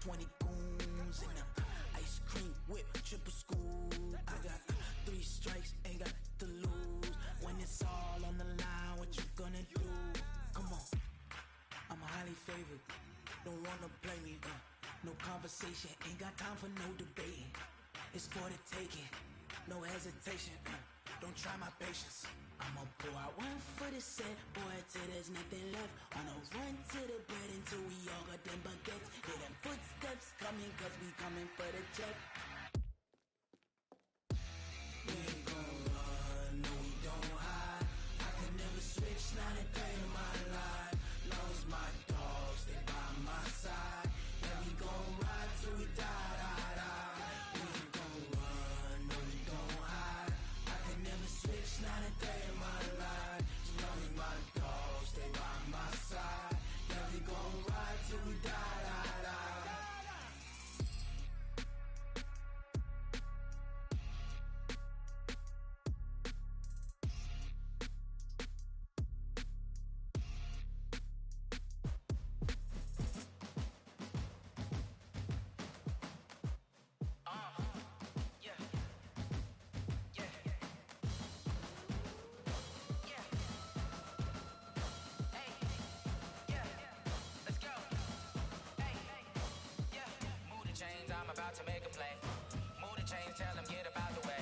20 goons in the ice cream whip, triple scoop. I got 3 strikes, ain't got to lose. When it's all on the line, what you gonna do? Come on, I'm highly favored. Don't wanna play me, no conversation, ain't got time for no debating. It's for the taking, no hesitation, don't try my patience. I'ma pour out one for the set, boy, till there's nothing left. On a run to the bread until we all got them baguettes. Hear them footsteps coming, cause we coming for the check. We ain't gon' run, no we don't hide. I can never switch, not a day in my life. Long as my dogs, stay by my side. Yeah, we gon' ride till we die, die, die. We ain't gon' run, no we don't hide. I can never switch, not a day in my life. As long as my dogs stay by my side. Yeah, we gon' ride till we die, die, die. I'm about to make a play. Move the chains, tell them get up out the way.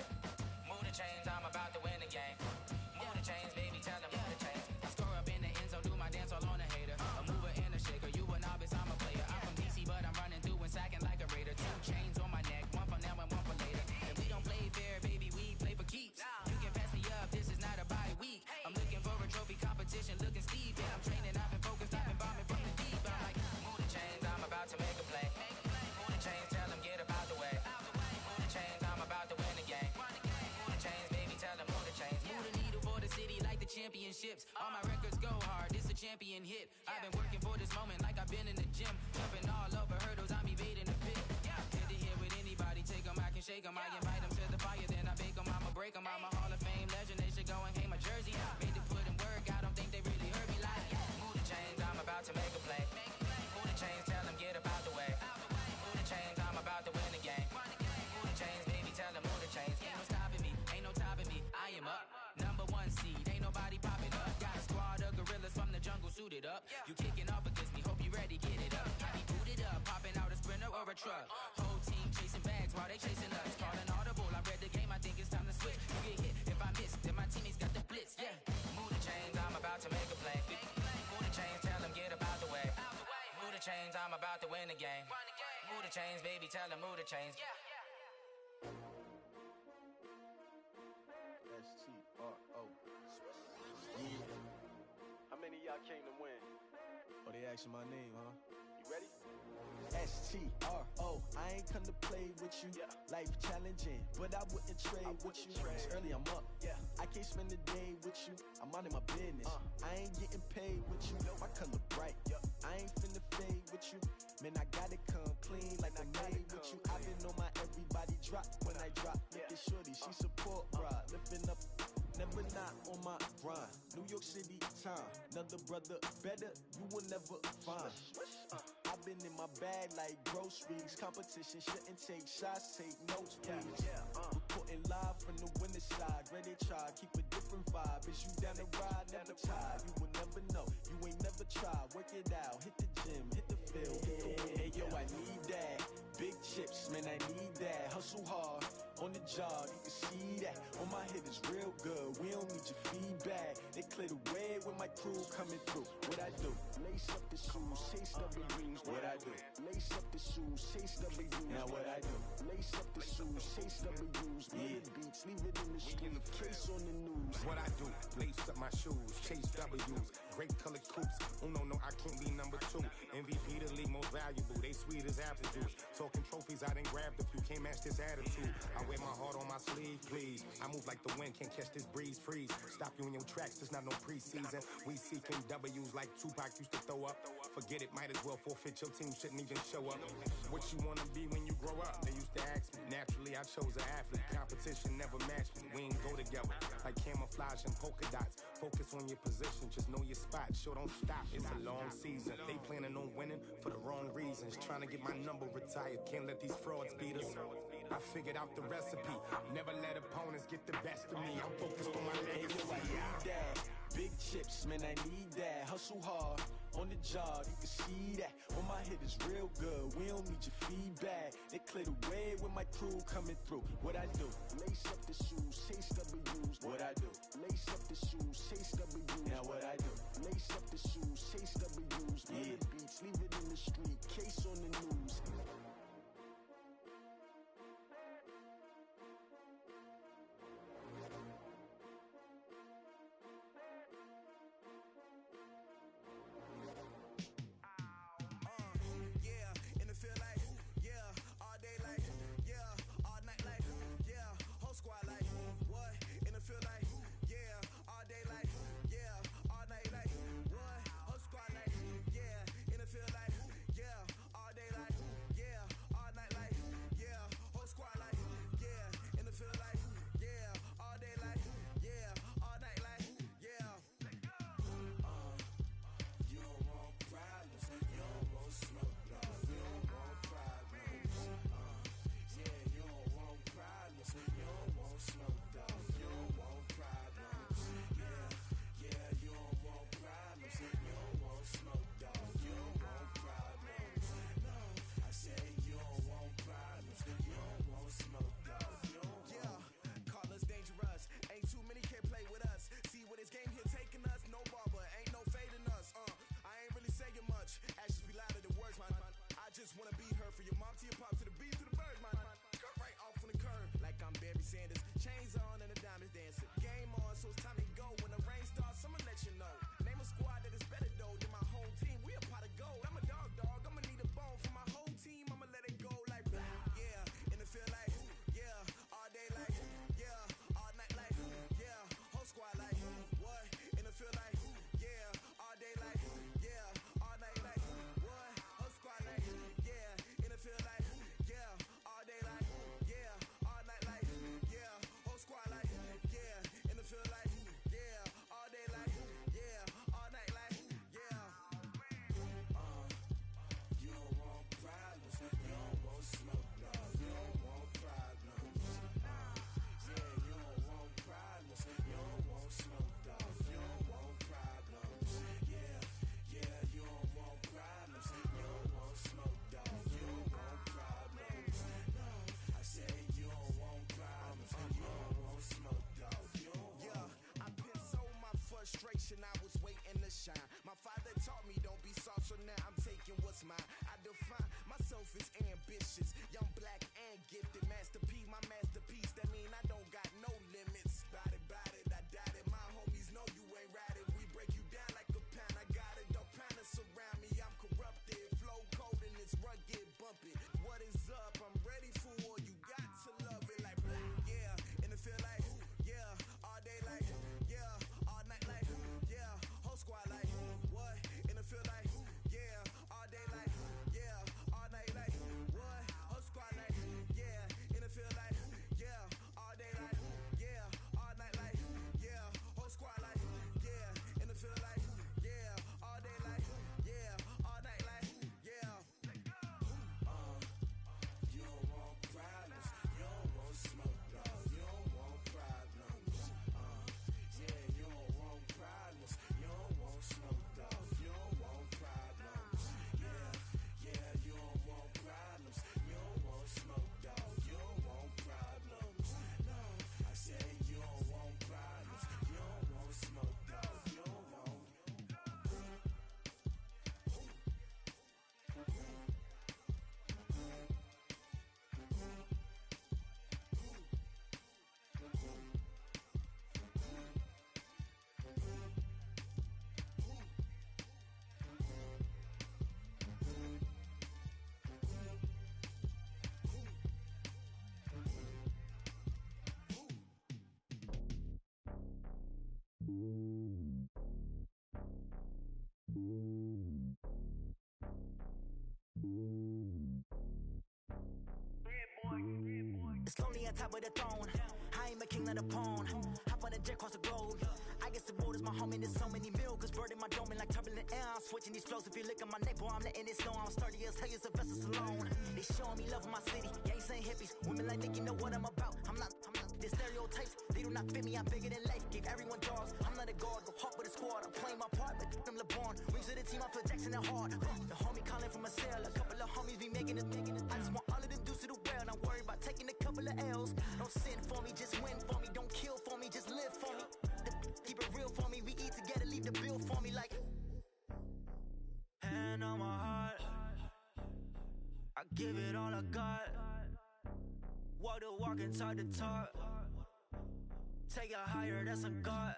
Move the chains, I'm about to win the game. Move the chains, baby, tell them move the chains. I score up in the end zone, do my dance all on a hater. A mover and a shaker, you a novice, I'm a player. I'm from DC, but I'm running through and sacking like a raider. 2 chains on my neck, one for now and one for later. If we don't play fair, baby, we play for keeps. You can pass me up, this is not a bye week. I'm looking for a trophy competition, looking steep. And I'm training, I've been focused, I've been bombing from the deep. I'm like, move the chains, I'm about to make a play. Move the chains, tell them get up out the way. Move the chains, I'm about to win the game. Move the chains, baby, tell them move the chains. Move the needle for the city like the championships. All my records go hard, this a champion hit. I've been working for this moment like I've been in the gym. Jumping all over hurdles, I'm evading the pit. Head to head with anybody, take them, I can shake them. I invite them to the fire, then I bake them, I'ma break them. I'm a Hall of Fame legend, they should go and hang my jersey. Made to put in work, I don't think they really heard me like. Move the chains, I'm about to make a play. Move the chains, tell them get up out the way. Move the chains, I'm about to win the game. Move the chains, baby, tell them move the chains. Ain't no stopping me, ain't no topping me. I am up, number 1 seed, ain't nobody popping up. Got a squad of gorillas from the jungle suited up. You kicking off against me, hope you ready, get it up. I be booted up, popping out a sprinter or a truck. Whole team chasing bags while they chasing us. Calling audible, I read the game, I think it's time to switch. You get hit, if I miss, then my teammates got the blitz, yeah. Move the chains, I'm about to make a play. Move the chains, tell them get up out the way. Move the chains, I'm about to win the game. Move the chains, baby, tell them move the chains. S-T-R-O. How many of y'all came to win? Oh, they asking my name, huh? You ready? S-T-R-O. I ain't come to play with you. Life challenging, but I wouldn't trade with you. It's early, I'm up. I can't spend the day with you. I'm out of my business. I ain't getting paid with you. My color bright. I ain't finna fade with you. Man, I gotta come clean like I made with you. I've been on my everybody drop when I drop. Look at shorty, she support ride. Lifting up, never not on my grind. New York City time, another brother better, you will never find. I've been in my bag like groceries. Competition shouldn't take shots, take notes, please. Reporting live from the winter side. Ready to try, keep a different vibe. Is you down the ride, never tired. You will never know, you ain't never tried. Work it out, hit the gym, hit the field, hit the wind. Hey yo, I need that. Big chips, man, I need that. Hustle hard, on the job, you can see that. On my head is real good, we don't need your feedback. They clear the way with my crew coming through. What I do? Lace up the shoes, chase W's. What I do? Lace up the shoes, chase W's. Now what I do? Lace up the shoes, chase W's. Murder beats, leave it in the street, case on the news. What I do? Lace up my shoes, chase W's. Great colored coops. Oh no, I can't be number 2. MVP the league most valuable. They sweet as apple juice. Talking trophies, I done grabbed a few. Can't match this attitude. I wear my heart on my sleeve, please. I move like the wind, can't catch this breeze. Freeze. Stop you in your tracks. There's not no preseason. We seeking W's like Tupac used to throw up. Forget it, might as well forfeit. Your team shouldn't even show up. What you wanna be when you grow up? They used to ask me. Naturally, I chose an athlete. Competition never matched me. We ain't go together like camouflage and polka dots. Focus on your position, just know your spot. Sure, don't stop. It's a long season. They planning on winning for the wrong reasons. Trying to get my number retired. Can't let these frauds beat us. I figured out the recipe. Never let opponents get the best of me. I'm focused on my legacy. I need that. Big chips, man, I need that. Hustle hard on the job, you can see that. When my hit is real good, we don't need your feedback. They clear the way when my crew coming through. What I do? Lace up the shoes, chase W's. What I do? Lace up the shoes, chase W's. Now what I do? Lace up the shoes, chase W's. Yeah. The beats, leave it in the street, case on the news. I was waiting to shine. My father taught me don't be soft, so now I'm taking what's mine. I define myself as ambitious, young, black, and gifted. Master P, my masterpiece. That mean I don't got no limits. Bout it, I doubt it. My homies know you ain't ratted. We break you down like a pound. I got it, don't panic surround me. I'm corrupted, flow cold and it's rugged, bumpy. What is up? I'm ready for war. You got to love it like yeah, and it feel like yeah, all day like yeah, all night like yeah, whole squad like what? And it feel like yeah, all day like yeah, all night like what? Whole squad like yeah, and it feel like yeah, all day like yeah, all night like yeah, whole squad like yeah, and it feel like yeah, all day like yeah, all night like yeah. You don't want problems, you don't want smoke, dog. You don't want problems. Yeah, you don't want problems, you don't want smoke, dog. You don't want problems. Yeah, you don't want problems, you don't want smoke, dog. You don't want problems. No, I say you don't want problems, you don't want smoke, dog. You don't want. It's lonely on top of the throne. I ain't a king of the pawn. Hop on the jet across the globe. I guess the road is my like turbulent air. I'm switching these flows. If you look at my neck, boy, I'm letting it snow. I'm sturdy as hell as a vessel alone. They showing me love in my city. Gangs ain't hippies. Women like Nicky know what I'm about. I'm not the stereotypes. They do not fit me. I'm bigger than life. Give everyone dogs. I'm not a guard. Go hard with a squad. I'm playing my part, but them LeBron. Rings to the team. I feel Jackson and hard. The homie calling from a cell. A couple of homies be making it. I just want all of them dudes to do well. Not worry about taking a couple of L's. Don't sin for me, just win for me. Don't kill for me, just live for me. Keep it real for me. We eat together, leave the bill for me like. Hand on my heart, I give it all I got. Walk the walk and talk the talk. Take it higher, that's a God.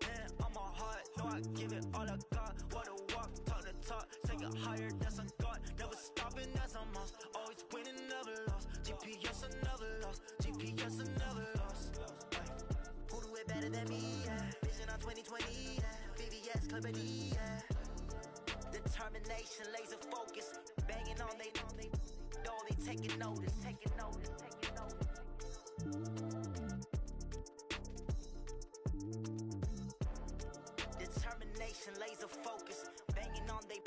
Hand on my heart, no, I give it all I got. Walk the walk, talk the talk. Take it higher, that's a God. Never stopping, that's a must. Always winning, never lost. GPS, I never lost. GPS, I never lost. Who do it better than me? Yeah. Vision on 2020. Yeah. VVS, Clippity. Yeah. Determination, laser focus, banging on they taking notice. Determination, laser focus, banging on they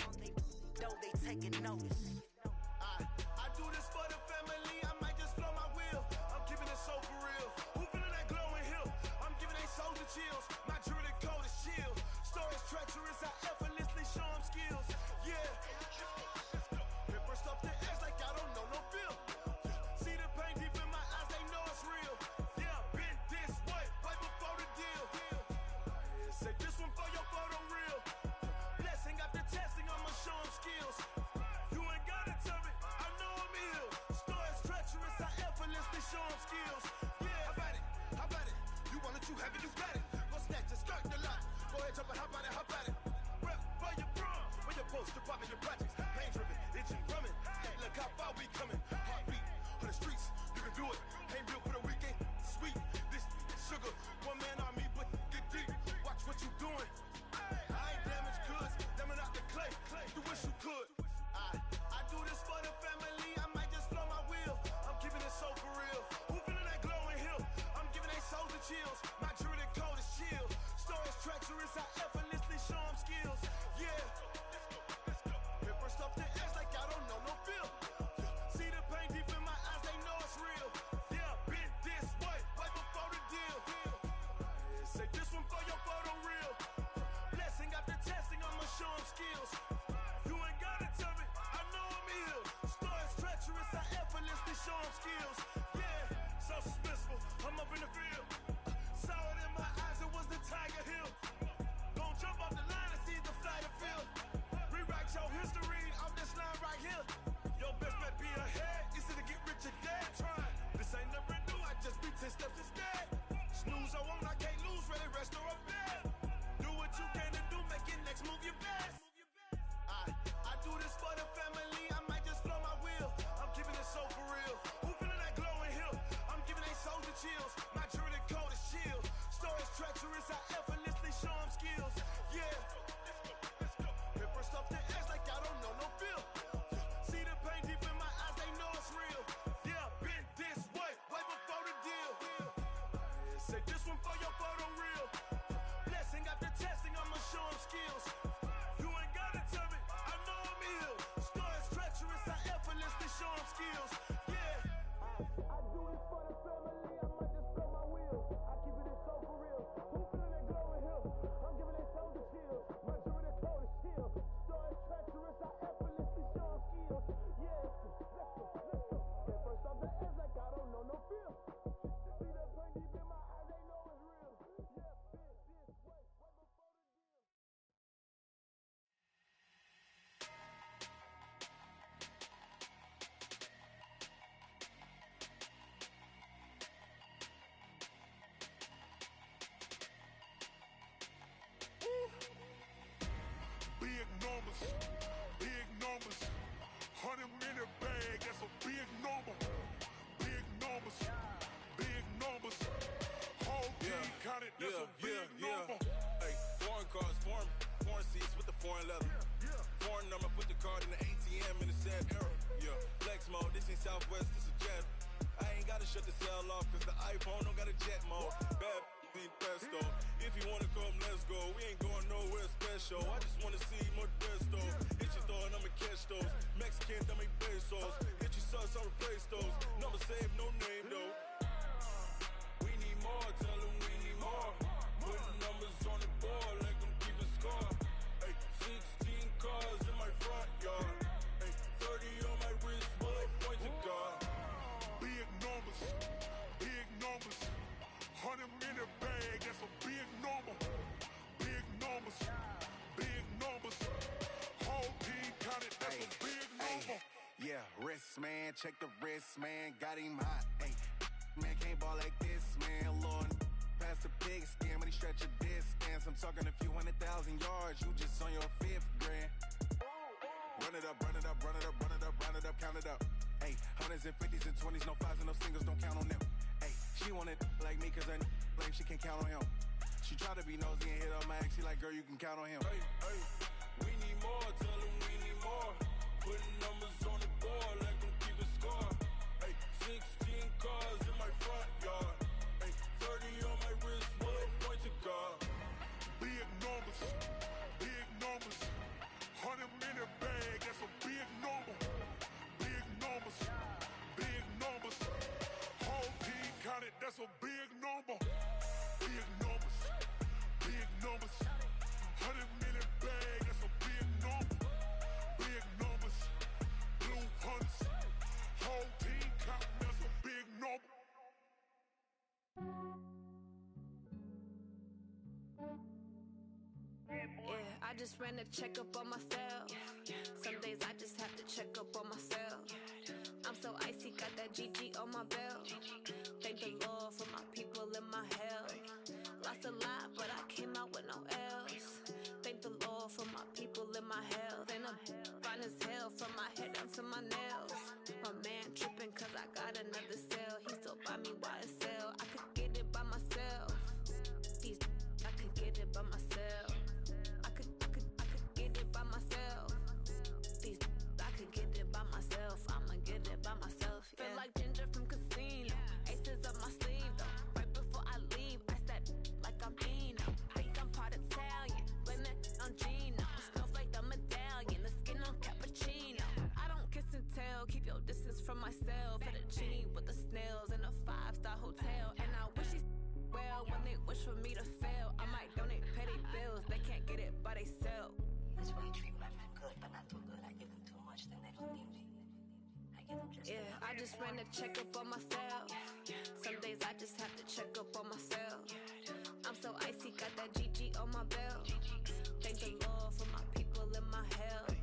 taking notice. I do this for the family, I might just blow my wheel. I'm keeping it so for real. Who feeling that glowing hill? I'm giving they souls the chills. My jewelry code is chill. Stories treacherous, I effortlessly show them skills. Yeah. Paper stuff the edge like I don't know no feel. See the pain deep in my eyes, they know it's real. Yeah, been this way, way before the deal. Say this one for your photo real. Blessing after testing, I'ma show them skills. You ain't gotta tell me, I know I'm ill. Stories treacherous, I effortlessly show them skills. Yeah, how about it? You want it, you have it, you got it. Go snatch it, skirt the lot. Go ahead, jump it, hop on it, hop on it. Rep where you from, where you post, your poppin' your projects. Pain driven, itching, drumming. Hey, look how far we coming. Heartbeat on the streets, you can do it. Ain't built for the weekend, sweet. This sugar, one man army, but get deep. Watch what you doing. I ain't damaged goods, damn out the clay. You wish you could. I do this for the family, I might just blow my wheel. I'm keeping it so for real. Who feeling that glowing hill? I'm giving they souls the chills. My jewelry code is chill. Stories treacherous, I effortlessly show them skills. Yeah. Paper stuff the edge like I don't know no feel. See the pain deep in my eyes, they know it's real. Yeah, been this way, way before the deal. Say this one for your photo real. Blessing after testing, I'ma show them skills. You ain't gotta tell me, I know I'm ill. Stories treacherous, I effortlessly show them skills. Yeah, so suspenseful, I'm up in the field. Saw it in my eyes, it was the Tiger Hill. Gon' jump off the line and see the fly the field. Rewrite your history off this line right here. Your best bet be ahead, easy to get rich or dead. Trying, this ain't never new, I just be 10 steps instead. Snooze I won't, I can't lose, ready, rest or a bed. Do what you can to do, make it next move your best. I do this for the family, I might just blow my wheel. I'm keeping it so for real. Who feeling that glowing hill? I'm giving they souls the chills. My jewelry code is chill. Stories treacherous, I effortlessly show them skills. Yeah. Paper stuff the edge like I don't know no feel. See the pain deep in my eyes, they know it's real. Yeah, been this way, way before the deal. Say this one for your photo real. Blessing after testing, I'ma show them skills. You ain't gotta tell me, I know I'm ill. Stories treacherous, I effortlessly show them skills. Yeah. I do this for the family, I might just blow my wheel. I keep it so for real. Who feeling that glowing hill? I'm giving they souls the chills. My jewelry code is chill. Stories treacherous, I effortlessly show them skills. Yeah, let's go. Get first off the edge like I don't know no feel. See that pain deep in my eyes, they know it's real. Yeah, been this way, way before the deal. Big numbers, big numbers. 100 minute bag, that's a big number. Big numbers, big numbers. Whole team counted, that's a big number. Hey, foreign cars, foreign seats with the foreign leather. Foreign number, put the card in the ATM in the sad era. Yeah, flex mode, this ain't Southwest, this is jet. I ain't gotta shut the cell off, cause the iPhone don't got a jet mode. Bad be ain't pesto. If you wanna come, let's go. We ain't going nowhere special. I just wanna see Modesto. If she throwing, I'ma catch those. Mexican, dame pesos. If you sucks, I'll replace those. Number save, no name though. We need more, tell them we need more. Putting numbers on the board, let them keep a score. Ay, 16 cars in my front yard. Ay, 30 on my wrist, bullet point to God. Big numbers, big numbers. 100 in the bag, that's a big number. Big numbers, big numbers. Whole team counted, that's a big number. Yeah, wrist man, check the wrist man, got him hot. Ay, man can't ball like this, man. Lord, pass the pig skin when he stretch a distance. I'm talking a few 100,000 yards, you just on your 5th grand. Run it up, run it up, run it up, run it up, round it up, count it up. Ay, 100s and 50s and 20s, no 5s and no singles, don't count on them. Ay, she wanted like me cause I like she can count on him. She tried to be nosy and hit up my ex, she like, girl, you can count on him. Ay, ay, we need more, tell them we need more. Putting numbers on the board, let them keep a score. Ay, 16 cars in my front yard. Ay, 30 on my wrist, bullet point to God. Big numbers, big numbers. 100 in the bag, that's a big number. Big numbers, big numbers. Whole team counted, that's a big number. Big numbers, big numbers. 100 in the bag, that's a big number. Big numbers, blue hunts. Whole team counting, that's a big number. Yeah, I just ran a checkup on myself. Some days I just have to check up on myself. I'm so icy, got that GG on my belt. Thank the Lord for my people in my health. Lost a lot, but I came out with no else. Thank the Lord for my people in my health. And I'm fine as hell from my head down to my nails. My man tripping cause I got another cell. He still buy me YSL. I could get it by myself. These I could get it by myself. I could get it by myself. These I could get it by myself. I'ma get it by myself. Yeah. Feel like Ginger from Casino. Aces up my sleeve though. Right before I leave, I said like I'm Eno. Think I'm part Italian. Blame that on Gino. Snowflake the medallion. The skin on cappuccino. I don't kiss and tell. Keep your distance from myself. Fettuccine with the snails in a 5-star hotel. And I wish he's well when they wish for me to fail. I might donate petty bills. They can't get it by they self. That's why you treat women good, but not too good. I give them too much, then they don't need me. I give them just Yeah, enough. I just ran a checkup on myself. Some days I just have to check up on myself. I'm so icy, got that GG on my belt. Thank the Lord for my people in my health.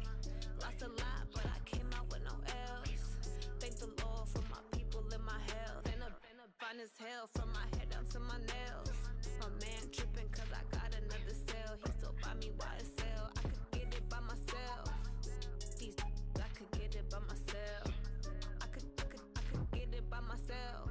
Lost a lot, but I came out with no else. Thank the Lord for my people in my health. And I'm fine as hell from my head down to my nails. My man tripping cause I got another cell. He still buy me YSL. I could get it by myself. These I could get it by myself. I could get it by myself.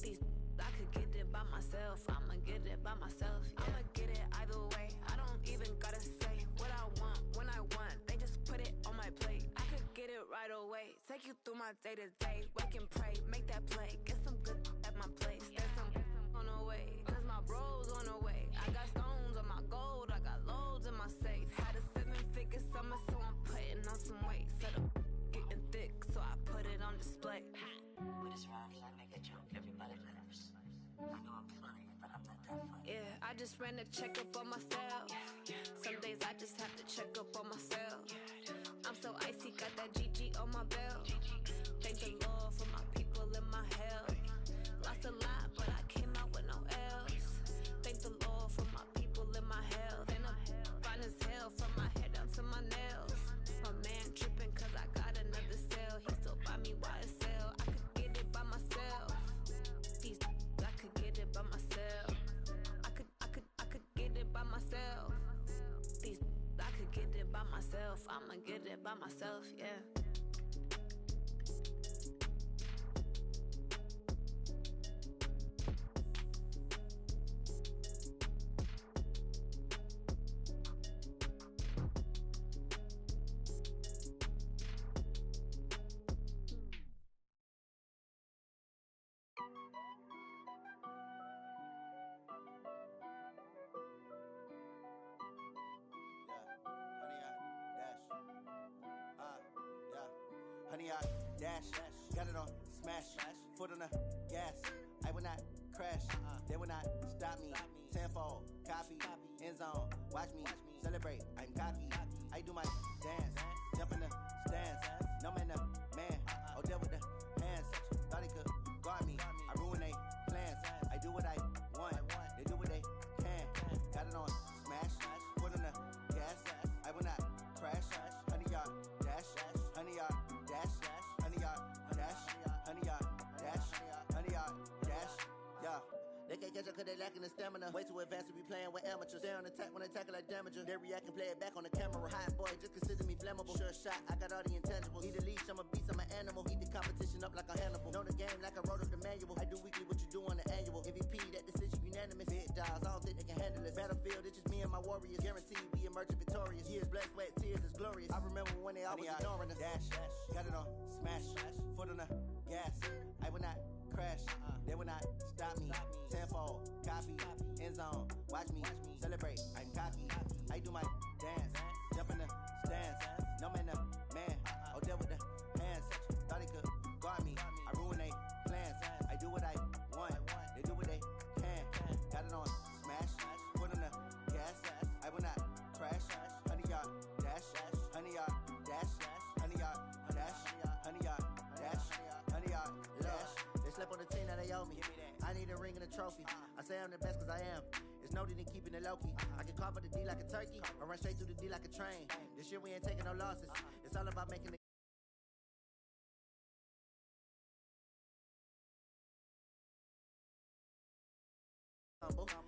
These I could get it by myself. I'ma get it by myself. Yeah. I'ma get it either way. I don't even gotta say what I want when I want. They just put it on my plate. I could get it right away. Take you through my day to day. Wake and pray, make that play. Get some good at my place. There's some on the way. Cause my bros on the way. I got stones on my gold. I got loads in my safe. Had a 7-figure summer, so I'm putting on some weight. Set up getting thick, so I put it on display. With this round, I make a joke. Everybody laughs. I know I'm funny, but I'm not that funny. Yeah, I just ran a checkup on myself. Some days I just have to check up on myself. I'm so icy, got that GG on my belt. Thank the Lord for my people in my health. Lost a lot, but I came out with no else. Thank the Lord for my people in my health. And I'm fine as hell from my head down to my nails. My man tripping cause I got another cell. He still buy me YSL. I could get it by myself. These I could get it by myself. I could get it by myself. These I could get it by myself. I'ma get it by myself, yeah. 100 yard dash. Got it on smash. Foot on the gas. I will not crash. They will not stop me. Tenfold, copy, end zone. Watch me celebrate. I'm cocky. I do my dance. Jump in the stands. No man, the man. Oh, deal with the hands. Thought he could guard me. I ruin they plans. I do what I want. They do what they can. Got it on smash. Foot on the gas. I will not crash. 100 yard dash. 100 yard dash. 100 yard dash. 100 yard dash. 100 yard dash. Yeah. They can't catch up cause they lacking the stamina. Way too advanced to be playing with amateurs. Stay on attack when they tackle like damager. They react and play it back on the camera. Hot boy, just consider me flammable. Sure shot, I got all the intangibles. Need a leash, I'm a beast, I'm an animal. Heat the competition up like a Hannibal. Know the game like I wrote up the manual. I do weekly what you do on the annual. MVP, that decision unanimous. Big dials, I don't think they can handle it. Battlefield, it's just me and my warriors. Guaranteed we emerging victorious. Years, blood, sweat, tears is glorious. I remember when they always ignoring us. Dash, got it on smash. Foot on the gas. I will not crash. They will not stop me. Tenfold, copy, end zone. Watch me celebrate. I'm cocky. I do my dance. Jump in the stands. No man, the man. Oh, deal with the hands. Thought he could guard me. I ruin they plans. I do what I want. They do what they can. Got it on smash. Foot on the gas. I will not crash. 100 yard dash. 100 yard dash. 100 yard dash. 100 yard dash. 100 yard dash. They slept on the team that they owe me. I need a ring and a trophy. I say I'm the best cause I am. It's no need in keeping it low-key. I can carve up the D like a turkey or run straight through the D like a train. This year we ain't taking no losses. It's all about making the humble.